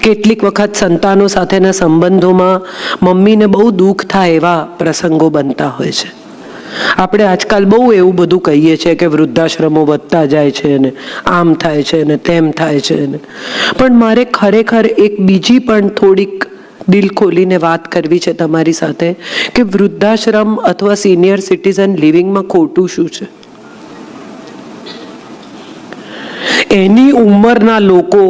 કેટલીક વખત સંતાનો સાથેના સંબંધોમાં મમ્મીને બહુ દુઃખ થાય એવા પ્રસંગો બનતા હોય છે. આપણે આજકાલ બહુ એવું બધું કહીએ છીએ કે વૃદ્ધાશ્રમો વધતા જાય છે ને આમ થાય છે ને તેમ થાય છે ને, પણ મારે ખરેખર એક બીજી પણ થોડીક દિલ ખોલીને વાત કરવી છે તમારી સાથે કે વૃદ્ધાશ્રમ અથવા સિનિયર સિટીઝન લિવિંગમાં ખોટું શું છે. એની ઉંમરના લોકો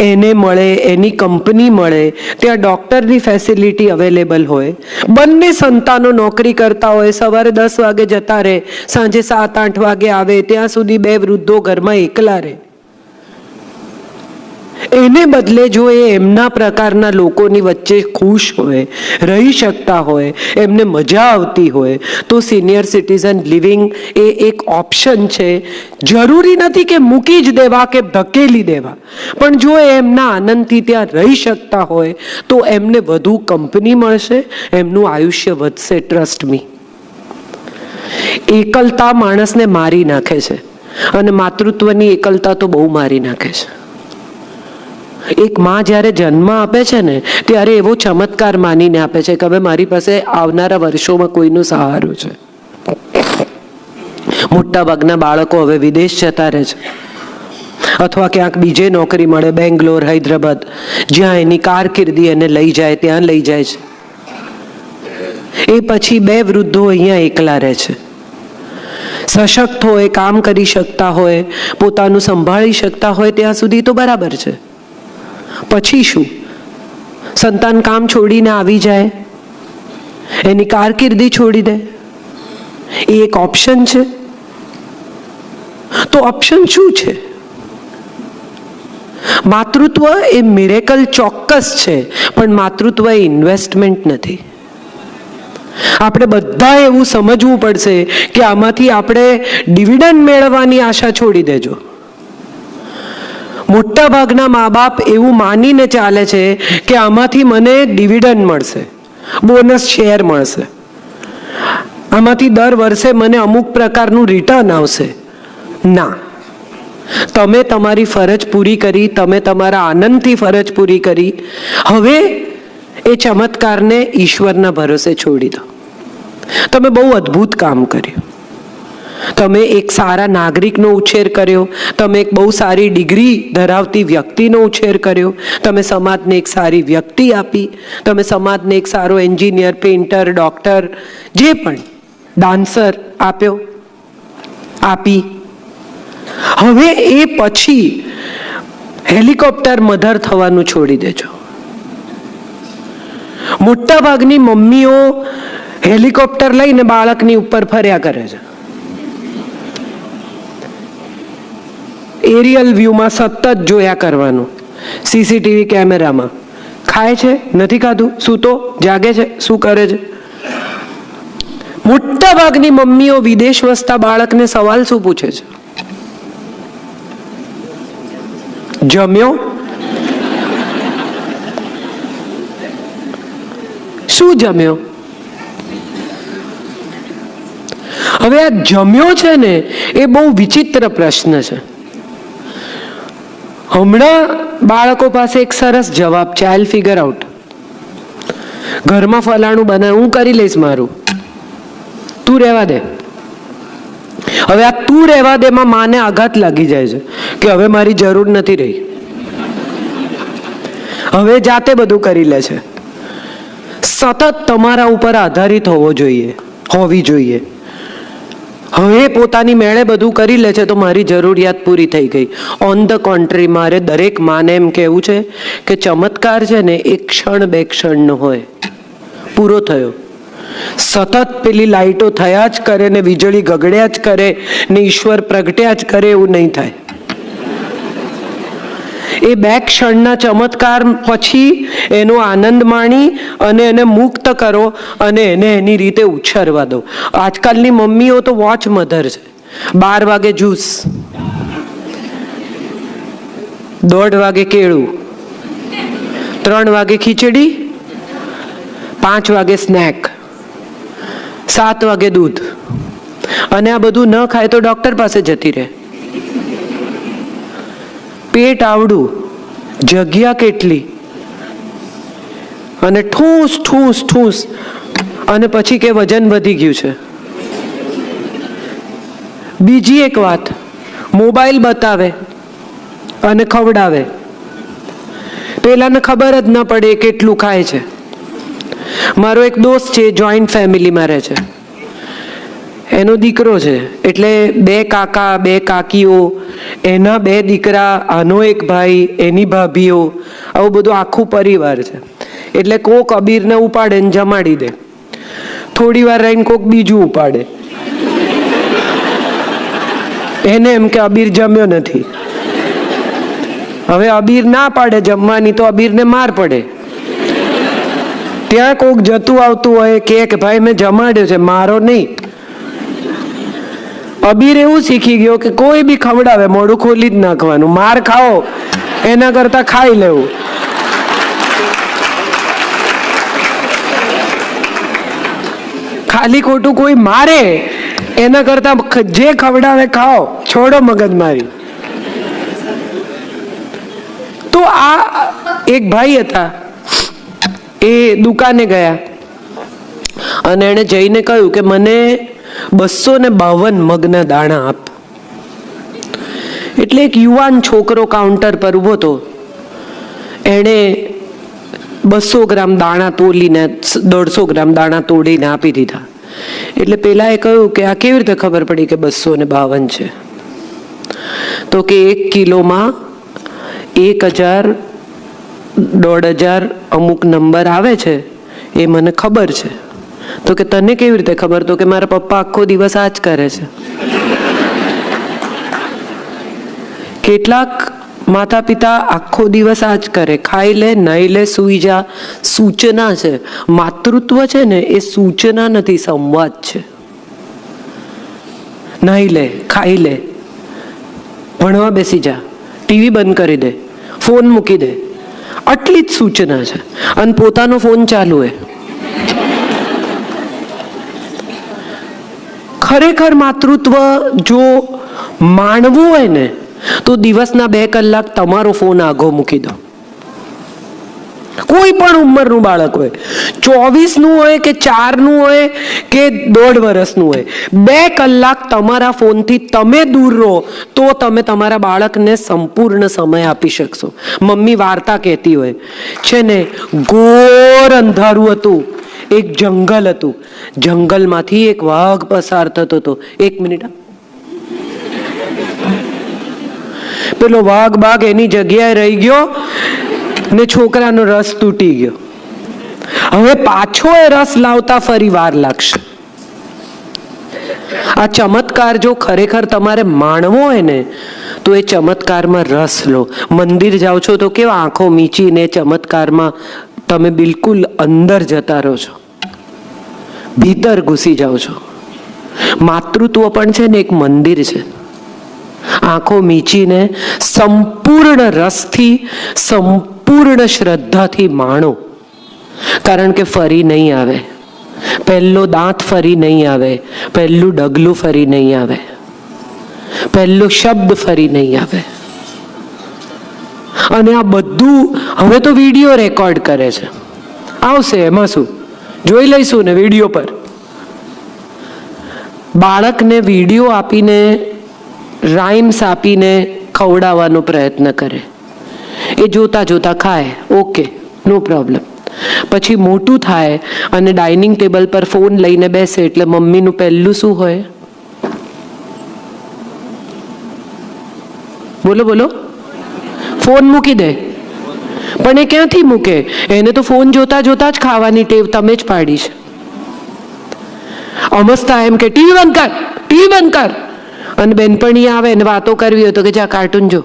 એને મળે, એની કંપની મળે, ત્યાં ડૉક્ટરની ફેસિલિટી અવેલેબલ હોય, બંને સંતાનો નોકરી કરતા હોય, સવારે 10 વાગે જતા રહે, સાંજે 7-8 વાગે આવે, ત્યાં સુધી 2 વૃદ્ધો ઘરમાં એકલા રહે. એને બદલે જો એ એમના પ્રકારના લોકોની વચ્ચે ખુશ હોય, રહી શકતા હોય, એમને મજા આવતી હોય, તો સિનિયર સિટીઝન લિવિંગ એ એક ઓપ્શન છે. જરૂરી નથી કે મૂકી જ દેવા કે ધકેલી દેવા, પણ જો એ એમના આનંદથી ત્યાં રહી શકતા હોય તો એમને વધુ કંપની મળશે, એમનું આયુષ્ય વધશે. Trust me. એકલતા માણસને મારી નાખે છે અને માતૃત્વની એકલતા તો બહુ મારી નાખે છે. એક માં જ્યારે જન્મ આપે છે ને ત્યારે એવો ચમત્કાર માનીને આપે છે કે હવે મારી પાસે આવનારા વર્ષોમાં કોઈનો સહારો છે. મોટા ભાગના બાળકો હવે વિદેશ જતા રહે છે અથવા ક્યાંક બીજે નોકરી મળે, બેંગ્લોર, હૈદરાબાદ, જ્યાં એની કારકિર્દી એને લઈ જાય ત્યાં લઈ જાય છે. એ પછી 2 વૃદ્ધો અહીંયા એકલા રહે છે. સશક્ત હોય, કામ કરી શકતા હોય, પોતાનું સંભાળી શકતા હોય ત્યાં સુધી તો બરાબર છે. પછી શું? સંતાન કામ છોડીને આવી જાય, એની કારકિર્દી છોડી દે, એ એક ઓપ્શન છે. તો ઓપ્શન શું છે? માતૃત્વ એ મિરેકલ ચોક્કસ છે, પણ માતૃત્વ એ ઇન્વેસ્ટમેન્ટ નથી. આપણે બધા એવું સમજવું પડશે કે આમાંથી આપણે ડિવિડન્ડ મેળવવાની આશા છોડી દેજો. મોટા ભાગના મા બાપ એવું માનીને ચાલે છે કે આમાંથી મને ડિવિડન્ડ મળશે, બોનસ શેર મળશે, આમાંથી દર વર્ષે મને અમુક પ્રકારનું રિટર્ન આવશે. ના, તમે તમારી ફરજ પૂરી કરી, તમે તમારા આનંદથી ફરજ પૂરી કરી. હવે એ ચમત્કારને ઈશ્વરના ભરોસે છોડી દો. તમે બહુ અદ્ભુત કામ કર્યું. તમે એક સારા નાગરિકનો ઉછેર કર્યો, તમે એક બહુ સારી ડિગ્રી ધરાવતી વ્યક્તિનો ઉછેર કર્યો, તમે સમાજને એક સારી વ્યક્તિ આપી, તમે સમાજને એક સારો એન્જિનિયર, પેઇન્ટર, ડૉક્ટર, જે પણ ડાન્સર આપી. હવે એ પછી હેલિકોપ્ટર મધર થવાનું છોડી દેજો. મોટા ભાગની મમ્મીઓ હેલિકોપ્ટર લઈને બાળકની ઉપર ફર્યા કરે છે. એરિયલ વ્યૂમાં સતત જોયા કરવાનું, સીસીટીવી કેમેરામાં. ખાય છે, નથી ખાધું, સૂતો, જાગે છે, શું કરે છે. મોટા ભાગની મમ્મીઓ વિદેશ વસતા બાળકને સવાલ શું પૂછે છે? જમ્યો? શું જમ્યો? હવે આ જમ્યો છે ને એ બહુ વિચિત્ર પ્રશ્ન છે. હમણાં બાળકો પાસે એક સરસ જવાબ છે, આઈલ ફિગર આઉટ. ઘરમાં ફલાણું બનાવ, હું કરી લઈશ મારું, તું રહેવા દે. હવે આ તું રહેવા દેમાં માને આઘાત લાગી જાય છે કે હવે મારી જરૂર નથી રહી, હવે જાતે બધું કરી લે છે. સતત તમારા ઉપર આધારિત હોવી જોઈએ. હવે પોતાની મેળે બધું કરી લે છે તો મારી જરૂરિયાત પૂરી થઈ ગઈ. ઓન ધ કોન્ટ્રી, મારે દરેક માને એમ કહેવું છે કે ચમત્કાર છે ને એક ક્ષણ 2 ક્ષણનો હોય, પૂરો થયો. સતત પેલી લાઈટો થયા જ કરે ને વીજળી ગગડ્યા જ કરે ને ઈશ્વર પ્રગટ્યા જ કરે એવું નહીં થાય. એ 2 ક્ષણના ચમત્કાર પછી એનો આનંદ માણી અને એને મુક્ત કરો અને એને એની રીતે ઉછેરવા દો. આજકાલની મમ્મીઓ તો વોચ મધર છે. 12 વાગે જ્યુસ, 1:30 વાગે કેળું, 3 વાગે ખીચડી, 5 વાગે સ્નેક, 7 વાગે દૂધ. અને આ બધું ન ખાય તો ડૉક્ટર પાસે જતી રહે. પેટ આવડું, જગ્યા કેટલી, અને ઠૂસ ઠૂસ ઠૂસ, અને પછી કે વજન વધી ગયું છે. બીજી એક વાત, મોબાઈલ બતાવે અને ખવડાવે. પેલાને ખબર જ ન પડે કેટલું ખાય છે. મારો એક દોસ્ત છે, જોઈન્ટ ફેમિલીમાં રહે છે. એનો દીકરો છે, એટલે 2 કાકા, 2 કાકીઓ, એના 2 દીકરા, આનો એક ભાઈ, એની ભાભીઓ, આવું બધું આખું પરિવાર છે. એટલે કોક અબીરને ઉપાડે ને જમાડી દે. થોડી વાર રહીને કોક બીજું ઉપાડે. એને એમ કે અબીર જમ્યો નથી. હવે અબીર ના પાડે જમવાની તો અબીરને માર પડે. ત્યાં કોક જતું આવતું હોય કે ભાઈ મેં જમાડ્યો છે, મારો નહીં. અબીર એવું શીખી ગયો કે કોઈ બી ખવડાવે મોઢું ખોલી જ નાખવાનું. માર ખાઓ એના કરતા ખાઈ લેવું. ખાલી ખોટું કોઈ મારે એના કરતા જે ખવડાવે ખાઓ, છોડો મગજમારી. તો આ એક ભાઈ હતા, એ દુકાને ગયા અને એણે જઈને કહ્યું કે મને 252 મગના દાણા આપ. એટલે એક યુવાન છોકરો કાઉન્ટર પર ઊભો હતો. એણે 200 ગ્રામ દાણા તોડીને 150 ગ્રામ દાણા તોડીને આપી દીધા. એટલે પેલાએ કહ્યું કે આ કેવી રીતે ખબર પડી કે 252 છે? તો કે 1 કિલોમાં 1000, 1500 અમુક નંબર આવે છે, એ મને ખબર છે. તો કે તને કેવી રીતે ખબર? તો કે મારા પપ્પા આખો દિવસ આ જ કરે છે. કેટલાક માતા પિતા આખો દિવસ આ જ કરે, ખાઈ લે, નાઈ લે, સૂઈ જા. સૂચના છે. માતૃત્વ છે ને એ સૂચના નથી, સંવાદ છે. નાઈ લે, ખાઈ લે, ભણવા બેસી જા, ટીવી બંધ કરી દે, ફોન મૂકી દે, આટલી જ સૂચના છે. અને પોતાનો ફોન ચાલુ હોય. ખરેખર માતૃત્વ જો માણવું હોય ને તો દિવસના 2 કલાક તમારો ફોન આઘો મૂકી દો. કોઈ પણ ઉંમરનું બાળક હોય, 24નું હોય કે 4નું હોય કે 1.5 વર્ષનું હોય, 2 કલાક તમારા ફોનથી તમે દૂર રહો તો તમે તમારા બાળકને સંપૂર્ણ સમય આપી શકશો. મમ્મી વાર્તા કહેતી હોય છે ને, ઘોર અંધારું હતું, એક જંગલ હતું, જંગલમાંથી એક વાઘ પસાર થતો હતો. 1 મિનિટ. પેલો વાઘ એની જગ્યાએ રહી ગયો ને છોકરાનો રસ તૂટી ગયો. હવે પાછો એ રસ લાવતા ફરી વાર લાગશે. આ ચમત્કાર જો ખરેખર તમારે માણવો હોય ને તો એ ચમત્કારમાં રસ લો. મંદિર જાઓ છો તો કેવા આંખો મીચીને ચમત્કારમાં તમે બિલકુલ અંદર જતા રહો છો, ભીતર ઘૂસી જાઓ છો. માતૃત્વ પણ છે ને એક મંદિર છે. આંખો મીચીને સંપૂર્ણ રસથી, સંપૂર્ણ શ્રદ્ધાથી માણો. કારણ કે ફરી નહીં આવે. પહેલો દાંત ફરી નહીં આવે, પહેલું ડગલું ફરી નહીં આવે, પહેલો શબ્દ ફરી નહીં આવે. અને આ બધું હવે તો વિડીયો રેકોર્ડ કરે છે. આવશે એમાં શું, જોઈ લઈશું ને વિડીયો પર. બાળકને વિડીયો આપીને, રાઇમ્સ આપીને ખવડાવવાનો પ્રયત્ન કરે. એ જોતા જોતા ખાય, ઓકે, નો પ્રોબ્લેમ. પછી મોટું થાય અને ડાઇનિંગ ટેબલ પર ફોન લઈને બેસે એટલે મમ્મીનું પહેલું શું હોય? બોલો બોલો. ફોન મૂકી દે. પણ એ ક્યાંથી મૂકે? એને તો ફોન જોતા જોતા જ ખાવાની ટેવ તમે જ પાડી છે. અમસ્તા એમ કે ટીવી બંધ કર, ટીવી બંધ કર. અને બેનપણી આવે ને વાતો કરવી હોય તો કે જા કાર્ટૂન જો.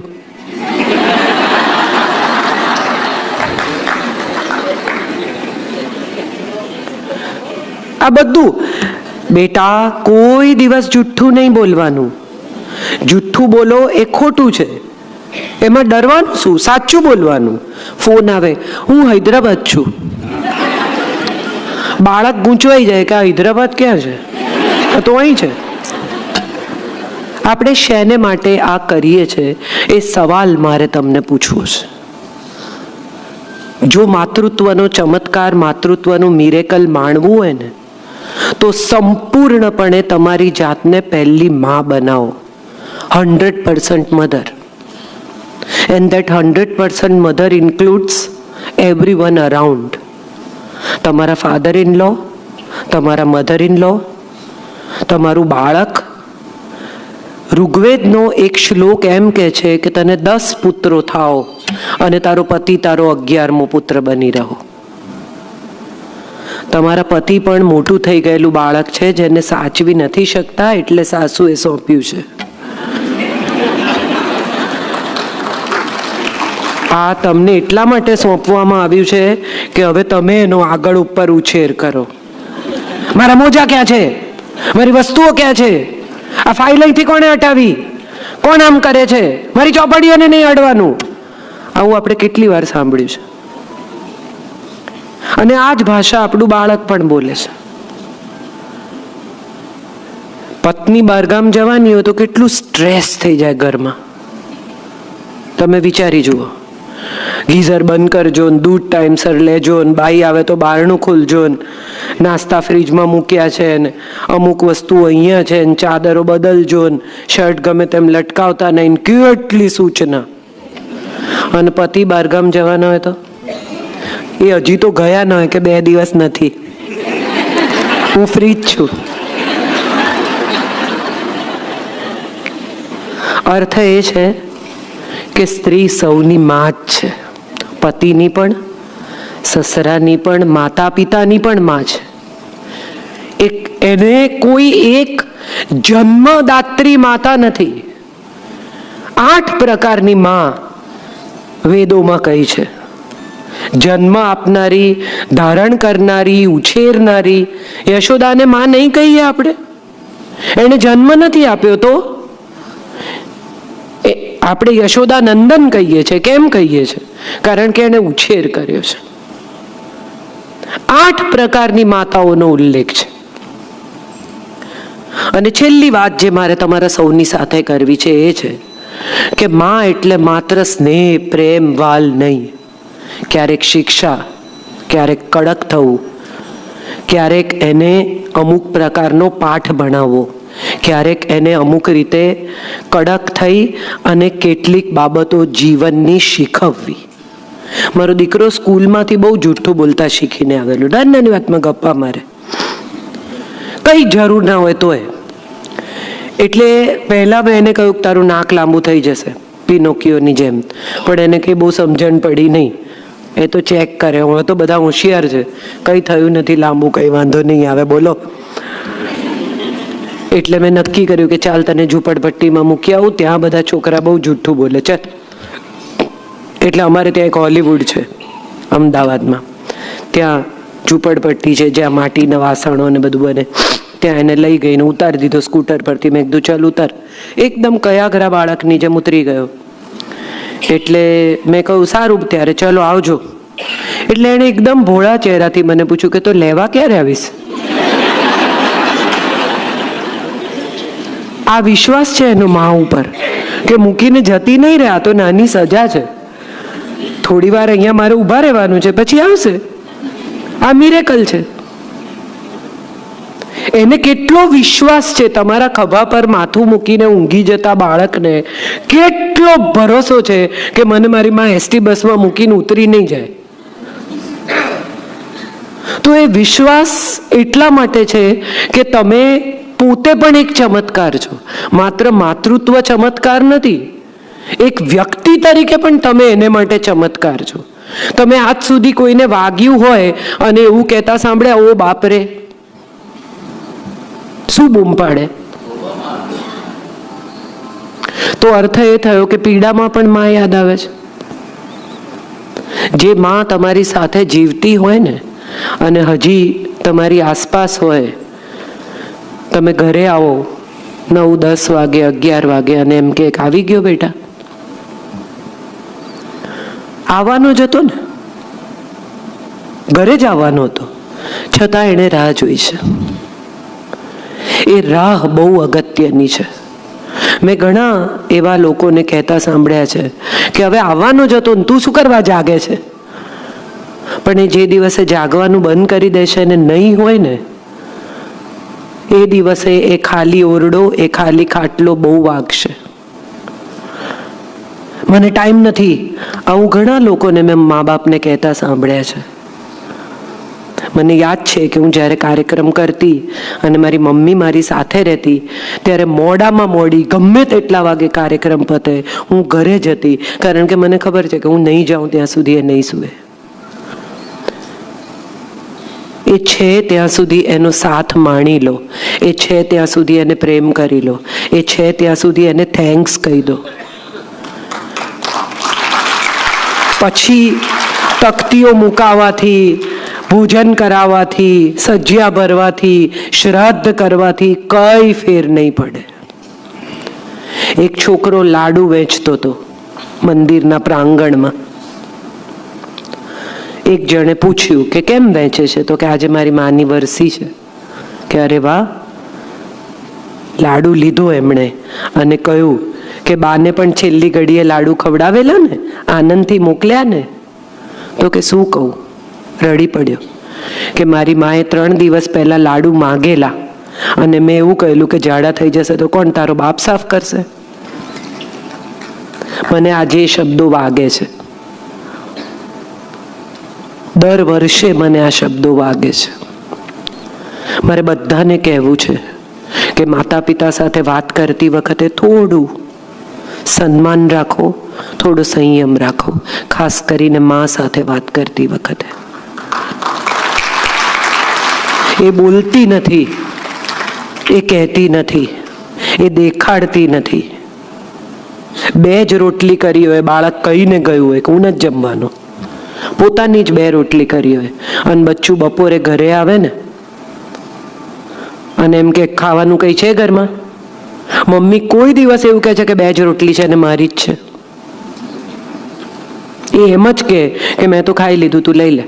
આ બધું. બેટા, કોઈ દિવસ જુઠ્ઠું નહીં બોલવાનું. જુઠ્ઠું બોલો એ ખોટું છે, એમાં ડરવાનું શું? સાચું બોલવાનું. ફોન આવે, હું હૈદરાબાદ છું. બાળક ગૂંચવાઈ જાય કે હૈદરાબાદ ક્યાં છે, તો અહીં છે. આપણે શેને માટે આ કરીએ છીએ એ સવાલ મારે તમને પૂછવો છે. જો માતૃત્વનો ચમત્કાર, માતૃત્વનું મિરેકલ માણવું હોય ને, તો સંપૂર્ણપણે તમારી જાતને પહેલી માં બનાવો. 100% mother. And that 100% mother includes everyone around. તમારા ફાધર ઇન લો, તમારા મધર ઇન લો, તમારું બાળક. ઋગ્વેદનો એક શ્લોક એમ કહે છે કે તને 10 પુત્રો થાઓ અને તારો પતિ તારો 11મો પુત્ર બની રહો. તમારા પતિ પણ મોટું થઈ ગયેલું બાળક છે જેને સાચવી નથી શકતા, એટલે સાસુએ સોંપ્યું છે. આ તમને એટલા માટે સોંપવામાં આવ્યું છે કે હવે તમે એનો આગળ ઉપર ઉછેર કરો. મારા મોજા ક્યાં છે? મારી વસ્તુઓ ક્યાં છે? આ ફાઇલ અહીંથી કોણે હટાવી? કોણ આમ કરે છે? મારી ચોપડીઓને નહીં અડવાનું. આવું આપણે કેટલી વાર સાંભળ્યું છે. અને આ જ ભાષા આપણું બાળક પણ બોલે છે. પત્ની બહારગામ જવાની હોય તો કેટલું સ્ટ્રેસ થઈ જાય ઘરમાં. તમે વિચારી જુઓ. ગીઝર બંધ કરજો, દૂધ ટાઈમસર લેજો, બાઈ આવે તો બારણું ખોલજો, નાસ્તા ફ્રીજમાં મૂક્યા છે ને અમુક વસ્તુઓ અહીંયા છે ને ચાદરો બદલજો, શર્ટ ગમે તેમ લટકાવતા નહીં, કેટલી સૂચના. અને પતિ બહારગામ જવાના હોય તો એ હજી તો ગયા ન હોય કે 2 દિવસ નથી, હું ફ્રી જ છું. અર્થ એ છે કે સ્ત્રી સૌની માં જ છે. પતિની પણ, સસરાની પણ, માતા પિતાની પણ માં છે. એને કોઈ એક જન્મદાત્રી માતા નથી. 8 પ્રકારની માં વેદોમાં કહી છે. જન્મ આપનારી, ધારણ કરનારી, ઉછેરનારી. યશોદાને માં નહીં કહીએ આપણે? એને જન્મ નથી આપ્યો તો આપણે યશોદા નંદન કહીએ છીએ. કેમ કહીએ છીએ? કારણ કે એને ઉછેર કર્યો છે. 8 પ્રકારની માતાઓનો ઉલ્લેખ છે. અને છેલ્લી વાત જે મારે તમારા સૌની સાથે કરવી છે એ છે કે માં એટલે માત્ર સ્નેહ, પ્રેમ, વાલ નહીં. ક્યારેક શિક્ષા, ક્યારેક કડક થવું, ક્યારેક એને અમુક પ્રકારનો પાઠ ભણાવવો, ક્યારેક એને અમુક રીતે કડક થઈ અને કેટલીક બાબતો જીવનની શીખવવી. મારો દીકરો સ્કૂલમાંથી બહુ જૂઠું બોલતા શીખીને આવેલો. નાની વાતમાં ગપ્પા મારે, કઈ જરૂર ના હોય તોય. એટલે પહેલાં મેં એને કહ્યું કે તારું નાક લાંબુ થઈ જશે પિનોકિયોની જેમ, પણ એને કંઈ બહુ સમજણ પડી નહીં. એ તો ચેક કરે. હવે તો બધા હોશિયાર છે, કંઈ થયું નથી લાંબુ, કંઈ વાંધો નહીં આવે, બોલો. એટલે મેં નક્કી કર્યું કે ચાલ તને ઝૂંપડપટ્ટીમાં મૂકી આવું, ત્યાં બધા છોકરા બહુ જૂઠું બોલે. ચાલ. એટલે અમારે ત્યાં એક હોલીવુડ છે અમદાવાદમાં, ત્યાં ઝૂંપડપટ્ટી છે જ્યાં માટીના વાસણો ને બધું બને. ત્યાં એને લઈ ગઈને ઉતારી દીધો સ્કૂટર પરથી. મેં કીધું ચાલ ઉતાર. એકદમ કયાગરા બાળકની જેમ ઉતરી ગયો. એટલે મેં કહ્યું સારું ત્યારે ચલો આવજો. એટલે એણે એકદમ ભોળા ચહેરાથી મને પૂછ્યું કે તો લેવા ક્યારે આવીશ? આ વિશ્વાસ છે એનો મા ઉપર કે મૂકીને જતી નહીં રહે. આ તો નાની સજા છે, થોડી વાર અહીંયા મારે ઊભા રહેવાનું છે, પછી આવશે. આ મિરેકલ છે. એને કેટલો વિશ્વાસ છે તમારા ખભા પર માથું મૂકીને ઊંઘી જતા બાળકને, કેટલો ભરોસો છે કે મને મારી માં એસટી બસમાં મૂકીને ઉતરી નહીં જાય. તો એ વિશ્વાસ એટલા માટે છે કે તમે પોતે પણ એક ચમત્કાર છો. માત્ર માતૃત્વ ચમત્કાર નથી, એક વ્યક્તિ તરીકે પણ તમે એને માટે ચમત્કાર છો. તમે આજ સુધી કોઈને વાગ્યું હોય અને એવું કહેતા સાંભળ્યા, ઓ બાપરે, શું બૂમ પાડે? તો અર્થ એ થયો કે પીડામાં પણ માં યાદ આવે છે. જે માં તમારી સાથે જીવતી હોય ને અને હજી તમારી આસપાસ હોય, તમે ઘરે આવો 9-10 વાગે 11 વાગે અને એમ કે આવી ગયો બેટા, આવવાનો જ હતો ને, ઘરે જ આવવાનો હતો, છતાં એણે રાહ જોઈ છે. એ રાહ બહુ અગત્યની છે. મેં ઘણા એવા લોકોને કહેતા સાંભળ્યા છે કે હવે આવવાનો જ હતો ને તું શું કરવા જાગે છે. પણ એ જે દિવસે જાગવાનું બંધ કરી દેશે ને નહીં હોય ને, એ દિવસે એ ખાલી ઓરડો, એ ખાલી ખાટલો બહુ વાગશે. મને ટાઈમ નથી, આવું ઘણા લોકોને મેં મા બાપને કહેતા સાંભળ્યા છે. મને યાદ છે કે હું જ્યારે કાર્યક્રમ કરતી અને મારી મમ્મી મારી સાથે રહેતી, ત્યારે મોડામાં મોડી ગમે તેટલા વાગે કાર્યક્રમ પતે હું ઘરે જતી, કારણ કે મને ખબર છે કે હું નહીં જાઉં ત્યાં સુધી એ નહીં સૂવે. એ છે ત્યાં સુધી એનો સાથ માણી લો, એ છે ત્યાં સુધી એને પ્રેમ કરી લો, એ છે ત્યાં સુધી એને થેન્ક્સ કહી દો. પછી તકતીઓ મુકાવાથી, પૂજન કરાવવાથી, સજ્યા ભરવાથી, શ્રાદ્ધ કરવાથી કઈ ફેર નહીં પડે. એક છોકરો લાડુ વેચતો હતો મંદિરના પ્રાંગણમાં. એક જણે પૂછ્યું કે કેમ વેચે છે? તો કે આજે મારી માની વરસી છે. કે અરે વાહ. લાડુ લીધો એમણે અને કહ્યું કે બાને પણ છેલ્લી ઘડીએ લાડુ ખવડાવેલા ને, આનંદથી મોકલ્યા ને. તો કે શું કહું? રડી પડ્યો કે મારી માએ 3 દિવસ પહેલા લાડુ માગેલા અને મેં એવું કહેલું કે ઝાડા થઈ જશે તો કોણ તારો બાપ સાફ કરશે? મને આજે એ શબ્દો વાગે છે. દર વર્ષે મને આ શબ્દો વાગે છે. મારે બધાને કહેવું છે કે માતા પિતા સાથે વાત કરતી વખતે થોડું સન્માન રાખો, થોડો સંયમ રાખો, ખાસ કરીને મા સાથે વાત કરતી વખતે. એ બોલતી નથી, એ કહેતી નથી, એ દેખાડતી નથી. 2 જ રોટલી કરી હોય, બાળક કહીને ગયું હોય કે હું નથી જમવાનો, પોતાની જ 2 રોટલી કરી હોય અને બચ્ચું બપોરે ઘરે આવે ને અને એમ કે ખાવાનું કઈ છે ઘરમાં? મમ્મી કોઈ દિવસ એવું કહે છે કે 2 જ રોટલી છે અને મારી જ છે? એ એમ જ કે મેં તો ખાઈ લીધું, તું લઈ લે.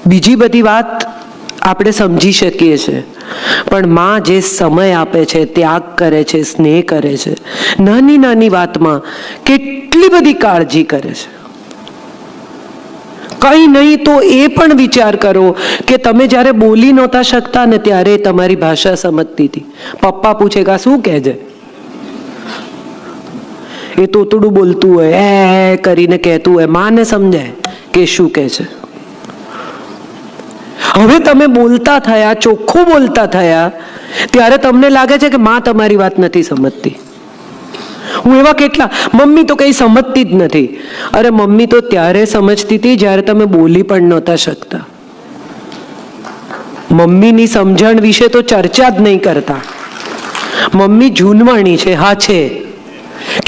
બીજી બધી વાત આપણે સમજી શકીએ છીએ, પણ માં જે સમય આપે છે, ત્યાગ કરે છે, સ્નેહ કરે છે, નાની નાની વાતમાં કેટલી બધી કાળજી કરે છે. કંઈ નહીં તો એ પણ વિચાર કરો કે તમે જ્યારે બોલી નહોતા શકતા ને ત્યારે તમારી ભાષા સમજતી હતી. પપ્પા પૂછે કે શું કહે છે? એ તોતડું બોલતું હોય, એ કરીને કહેતું હોય, માને સમજાય કે શું કહે છે. હવે તમે બોલતા થયા, ચોખ્ખું બોલતા થયા, ત્યારે તમને લાગે છે કે માં તમારી વાત નથી સમજતી. હું એવા કેટલા, મમ્મી તો કંઈ સમજતી જ નથી. અરે મમ્મી તો ત્યારે સમજતી હતી જ્યારે તમે બોલી પણ નહોતા શકતા. મમ્મીની સમજણ વિશે તો ચર્ચા જ નહીં કરતા. મમ્મી જૂનવાણી છે, હા છે.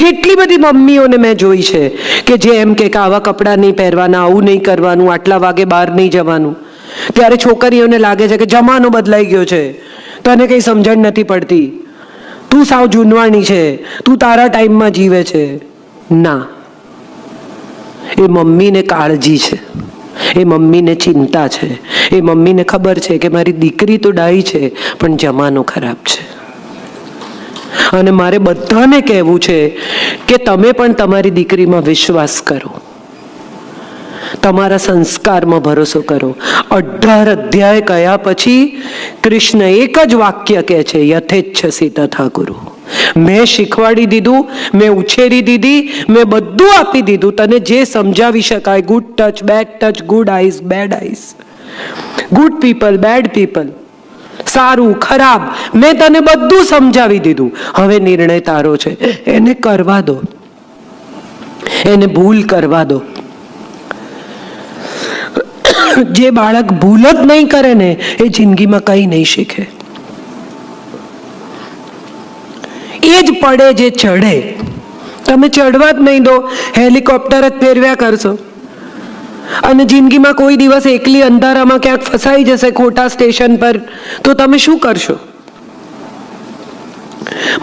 કેટલી બધી મમ્મીઓને મેં જોઈ છે કે જે એમ કે આવા કપડાં નહીં પહેરવાના, આવું નહીં કરવાનું, આટલા વાગે બહાર નહીં જવાનું. ત્યારે છોકરીઓને લાગે છે કે જમાનો બદલાઈ ગયો છે, તને કંઈ સમજણ નથી પડતી, તું સાવ જૂનવાણી છે, તું તારા ટાઈમમાં જીવે છે. ના, એ મમ્મીને કાળજી છે, એ મમ્મીને ચિંતા છે, એ મમ્મીને ખબર છે કે મારી દીકરી તો ડાઈ છે પણ જમાનો ખરાબ છે. અને મારે બધાને કહેવું છે કે તમે પણ તમારી દીકરીમાં વિશ્વાસ કરો, તમારા સંસ્કારમાં ભરોસો કરો. 18 અધ્યાય કયા પછી કૃષ્ણ એક જ વાક્ય કહે છે, યથેચ્છસી તથા કુરુ. મેં શીખવાડી દીધું, મેં ઉછેરી દીધી, મેં બધું આપી દીધું. તને જે સમજાવી શકાય, good touch, bad touch, good eyes, bad eyes, good people, bad people, સારું ખરાબ, મેં તને બધું સમજાવી દીધું. હવે નિર્ણય તારો છે, એને કરવા દો, એને ભૂલ કરવા દો. જે બાળક ભૂલ જ નહીં કરે ને એ જિંદગીમાં કંઈ નહીં શીખે. એ જ પડે જે ચડે. તમે ચડવા જ નહીં દો, હેલિકોપ્ટર જ ફેરવ્યા કરશો. અને જિંદગીમાં કોઈ દિવસ એકલી અંધારામાં ક્યાંક ફસાઈ જશે ખોટા સ્ટેશન પર, તો તમે શું કરશો?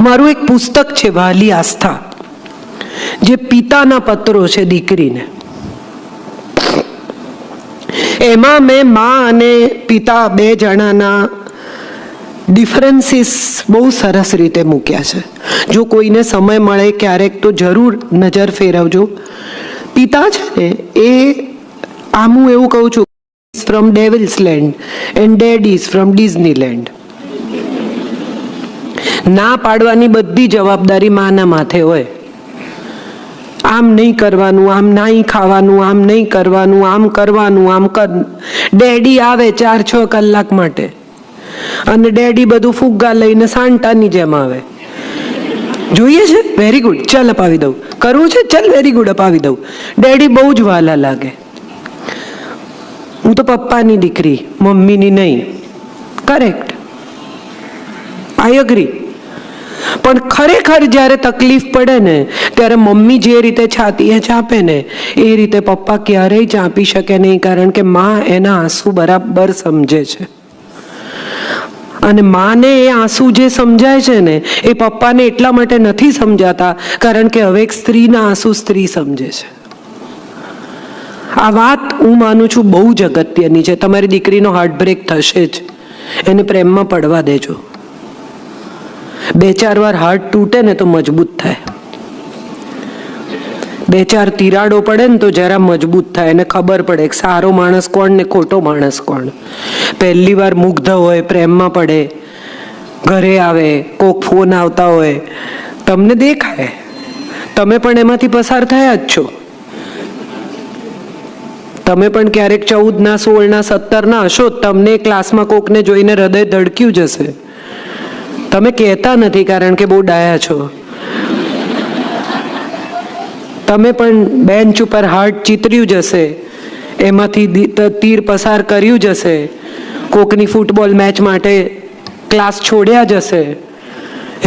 મારું એક પુસ્તક છે વાલી આસ્થા, જે પિતાના પત્રો છે દીકરીને. એમાં મેં મા અને પિતા બે જણાના ડિફરન્સીસ બહુ સરસ રીતે મૂક્યા છે. જો કોઈને સમય મળે ક્યારેક તો જરૂર નજર ફેરવજો. પિતા છે ને એ, આમ હું એવું કહું છું, from devil's land and dad is from Disneyland. ના પાડવાની બધી જવાબદારી માના માથે હોય. આમ નહીં કરવાનું, આમ નહીં ખાવાનું, આમ નહીં કરવાનું, આમ કરવાનું, આમ કર. ડેડી આવે 4-6 કલાક માટે, અને ડેડી બધું ફુગ્ગા લઈને સાંટાની જેમ આવે. જોઈએ છે, વેરી ગુડ, ચાલ અપાવી દઉં. કરવું છે, ચાલ વેરી ગુડ અપાવી દઉં. ડેડી બહુ જ વાલા લાગે. હું તો પપ્પાની દીકરી, મમ્મીની નહીં. કરેક્ટ, આઈ અગ્રી. પણ ખરેખર જ્યારે તકલીફ પડે ને ત્યારે મમ્મી જે રીતે છાતીએ ચાપે ને એ રીતે પપ્પા ક્યારેય ચાપી શકે નહીં, કારણ કે માં એના આંસુ બરાબર સમજે છે. અને માને એ આંસુ જે સમજાય છે ને એ પપ્પાને એટલા માટે નથી સમજાતા, કારણ કે હવે એક સ્ત્રીના આંસુ સ્ત્રી સમજે છે. આ વાત હું માનું છું બહુ જ અગત્યની છે. તમારી દીકરીનો હાર્ટબ્રેક થશે જ, એને પ્રેમમાં પડવા દેજો. 2-4 વાર હાર્ટ તૂટે ને તો મજબૂત થાય. 2-4 તિરાડો પડે ને તો જરા મજબૂત થાય, એને ખબર પડે કે સારો માણસ કોણ ને ખોટો માણસ કોણ. પહેલી વાર મુગ્ધ હોય, પ્રેમમાં પડે, ઘરે આવે, કોક ફોન આવતા હોય, તમને દેખાય, તમે પણ એમાંથી પસાર થયા જ છો. તમે પણ ક્યારેક 14ના 16ના 17ના હશો, તમને ક્લાસમાં કોકને જોઈને હૃદય ધડક્યું જશે. તમે કહેતા નથી કારણ કે બહુ ડાયા છો. તમે પણ બેન્ચ ઉપર હાર્ટ ચિતર્યું જશે, એમાંથી તીર પસાર કર્યું જશે, કોકની ફૂટબોલ મેચ માટે ક્લાસ છોડ્યા જશે.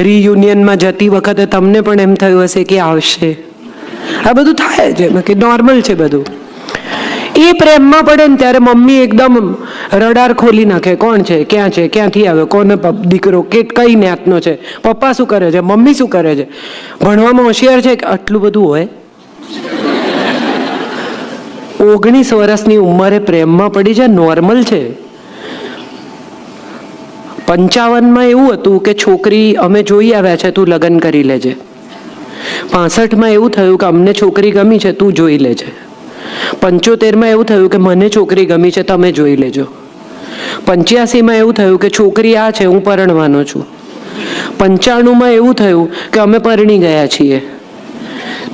રિયુનિયનમાં જતી વખતે તમને પણ એમ થયું હશે કે આવશે. આ બધું થાય છે, કે નોર્મલ છે બધું. એ પ્રેમમાં પડે ને ત્યારે મમ્મી એકદમ રડાર ખોલી નાખે, કોણ છે, ક્યાં છે, ક્યાંથી આવ્યો, કોને દીકરો, કે કઈ જ્ઞાતનો છે, પપ્પા શું કરે છે, મમ્મી શું કરે છે, ભણવામાં હોશિયાર છે, કે આટલું બધું હોય. 19 વર્ષની ઉંમરે પ્રેમમાં પડી જાય નોર્મલ છે. 55માં એવું હતું કે છોકરી અમે જોઈ આવ્યા છે, તું લગ્ન કરી લેજે. 65માં એવું થયું કે અમને છોકરી ગમી છે, તું જોઈ લેજે. 75માં એવું થયું કે મને છોકરી ગમી છે, તમે જોઈ લેજો. 85માં એવું થયું કે છોકરી આ છે, હું પરણવાનો છું. 95માં એવું થયું કે અમે પરણી ગયા છીએ.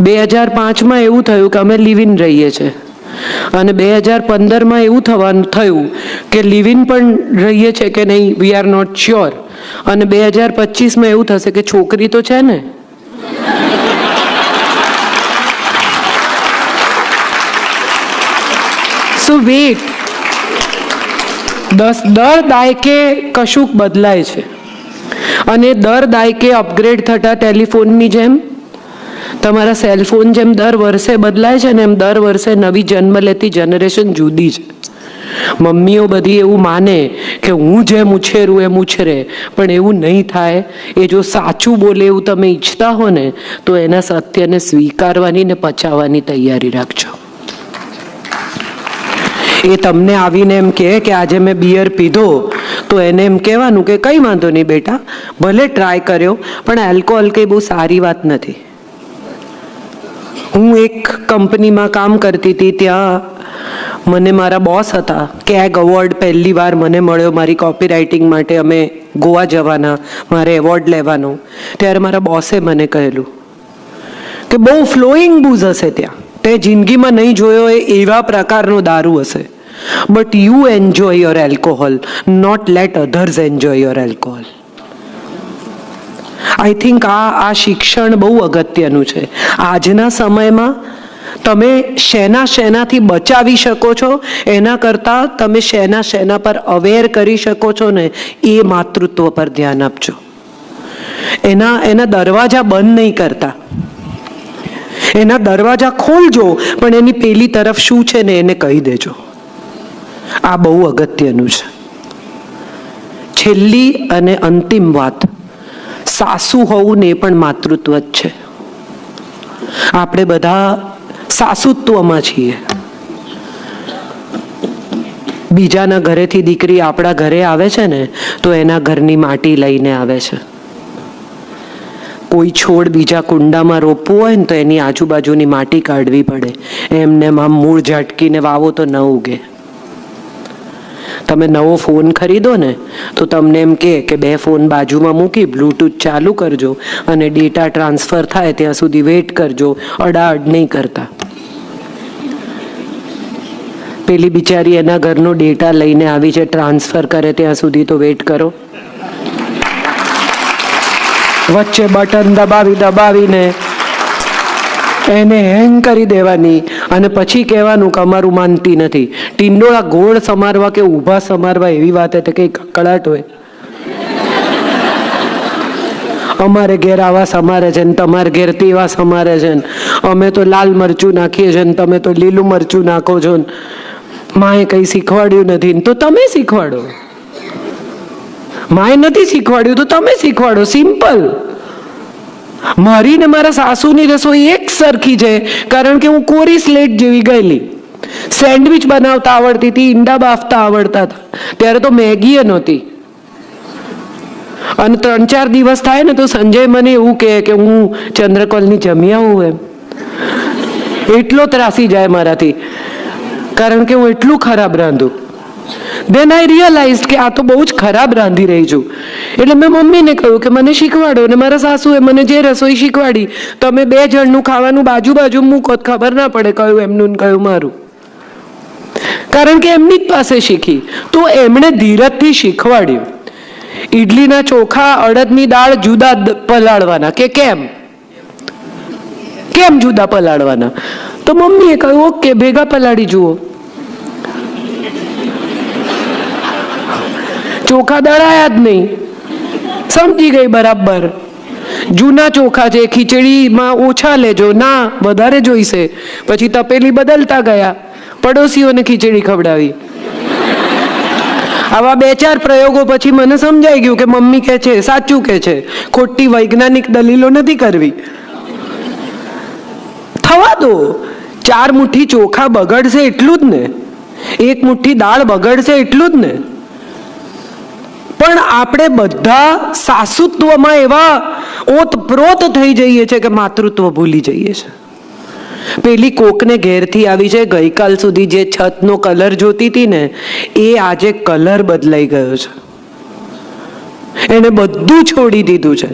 2005માં એવું થયું કે અમે લિવ ઇન રહીએ છીએ. અને 2015માં એવું થયું કે લિવ ઇન પણ રહીએ છીએ કે નહીં, વી આર નોટ શ્યોર. અને 2025માં એવું થશે કે છોકરી તો છે ને. સો વેટ, દર દાયકે કશુંક બદલાય છે. અને દર દાયકે અપગ્રેડ થતા ટેલિફોનની જેમ તમારા સેલફોન જેમ દર વર્ષે બદલાય છે ને, એમ દર વર્ષે નવી જન્મ લેતી જનરેશન જુદી છે. મમ્મીઓ બધી એવું માને કે હું જેમ ઉછેરું એમ ઉછરે, પણ એવું નહીં થાય. એ જો સાચું બોલે એવું તમે ઈચ્છતા હો ને, તો એના સત્યને સ્વીકારવાની ને પચાવવાની તૈયારી રાખજો. એ તમને આવીને એમ કહે કે આજે મેં બિયર પીધો, તો એને એમ કહેવાનું કે કંઈ વાંધો નહીં બેટા, ભલે ટ્રાય કર્યો, પણ આલ્કોહોલ કંઈ બહુ સારી વાત નથી. હું એક કંપનીમાં કામ કરતી હતી, ત્યાં મને મારા બોસ હતા, કેગ એવોર્ડ પહેલી વાર મને મળ્યો મારી કોપી રાઇટિંગ માટે. અમે ગોવા જવાના, મારે એવોર્ડ લેવાનો. ત્યારે મારા બોસે મને કહેલું કે બહુ ફ્લોઈંગ બૂઝ હશે ત્યાં, તે જિંદગીમાં નહીં જોયો એ એવા પ્રકારનો દારૂ હશે, but you enjoy your alcohol, not let others enjoy your alcohol. I think આ શિક્ષણ બહુ અગત્યનું છે. આજના સમયમાં તમે શેનાથી બચાવી શકો છો એના કરતાં તમે શેના પર અવેર કરી શકો છો ને, એ માતૃત્વ પર ધ્યાન આપજો. એના દરવાજા બંધ નહીં કરતા. એના દરવાજા ખોલજો, પણ એની પેલી તરફ શું છે ને એને કહી દેજો. આ બહુ અગત્યનું છે. છેલ્લી અને અંતિમ વાત, સાસુ હોવું ને પણ માતૃત્વ જ છે. આપણે બધા સાસુત્વમાં છીએ. બીજાના ઘરેથી દીકરી આપણા ઘરે આવે છે ને તો એના ઘરની માટી લઈને આવે છે. કોઈ છોડ બીજા કુંડામાં રોપવું હોય ને તો એની આજુબાજુની માટી કાઢવી પડે. એમને આમ મૂળ ઝટકીને વાવો તો ન ઉગે. તમે નવો ફોન ખરીદો ને તો તમને એમ કે 2 ફોન બાજુમાં મૂકી બ્લૂટૂથ ચાલુ કરજો અને ડેટા ટ્રાન્સફર થાય ત્યાં સુધી વેઇટ કરજો, અડાઅડ નહીં કરતા. પેલી બિચારી એના ઘરનો ડેટા લઈને આવી છે, ટ્રાન્સફર કરે ત્યાં સુધી તો વેઇટ કરો. વચ્ચે બટન દબાવીને એને હેંગ કરી દેવાની અને પછી કહેવાનું કે અમારું માનતી નથી. ટીંડોળા ગોળ સમારવા કે ઊભા સમારવા એવી વાત હતી કે કકળાટ હોય. અમારે ઘેર આવા સમારે છે ને તમારે ઘેર તેવા સમારે છે ને અમે તો લાલ મરચું નાખીએ છીએ ને તમે તો લીલું મરચું નાખો છો ને માએ કંઈ શીખવાડ્યું નથી ને તો તમે શીખવાડો. માએ નથી શીખવાડ્યું તો તમે શીખવાડો. સિમ્પલ. મારી ને મારા સાસુની રસોઈ એક સરખી છે, કારણ કે હું કોરી સ્લેટ જેવી ગયેલી. સેન્ડવિચ બનાવતા આવડતી હતી, ઈંડા બાફતા આવડતા હતા. ત્યારે તો મેગી નહોતી. અને 3-4 દિવસ થાય ને તો સંજય મને એવું કહે કે હું ચંદ્રકોલની જમી આવું એમ. એટલો ત્રાસી જાય મારાથી, કારણ કે હું એટલું ખરાબ રાંધું. દેન આઈ રિયલાઇઝ કે આ તો બહુ જ ખરાબ રાંધી રહી છું. એટલે મેં મમ્મીને કહ્યું કે મને શીખવાડો. અને મારા સાસુએ મને જે રસોઈ શીખવાડી, તમે 2 જણનું ખાવાનું બાજુ મૂકો ખબર ના પડે કયું એમનું ને કયું મારું. કારણ કે એમની જ પાસે શીખી. તો એમણે ધીરજથી શીખવાડ્યું. ઈડલીના ચોખા, અડદની દાળ જુદા પલાળવાના કે કેમ જુદા પલાળવાના? તો મમ્મીએ કહ્યું ઓકે, ભેગા પલાળી જુઓ. ચોખા દળાયા જ નહીં. સમજી ગઈ બરાબર. જૂના ચોખા છે, ખીચડીમાં ઓછા લેજો, ના વધારે જોઈશે. પછી તપેલી બદલતા ગયા, પડોશીઓને ખીચડી ખવડાવી. આવા 2-4 પ્રયોગો પછી મને સમજાઈ ગયું કે મમ્મી કહે છે સાચું કહે છે. ખોટી વૈજ્ઞાનિક દલીલો નથી કરવી. થવા દો. 4 મુઠ્ઠી ચોખા બગડશે એટલું જ ને, 1 મુઠ્ઠી દાળ બગડશે એટલું જ ને. પણ આપણે બધા સાસુત્વમાં એવા ઓતપ્રોત થઈ જઈએ છે કે માતૃત્વ ભૂલી જઈએ છે. પેલી કોકને ઘેરથી આવી છે, ગઈકાલ સુધી જે છતનો કલર જોતી હતી ને એ આજે કલર બદલાઈ ગયો છે. એને બધું છોડી દીધું છે.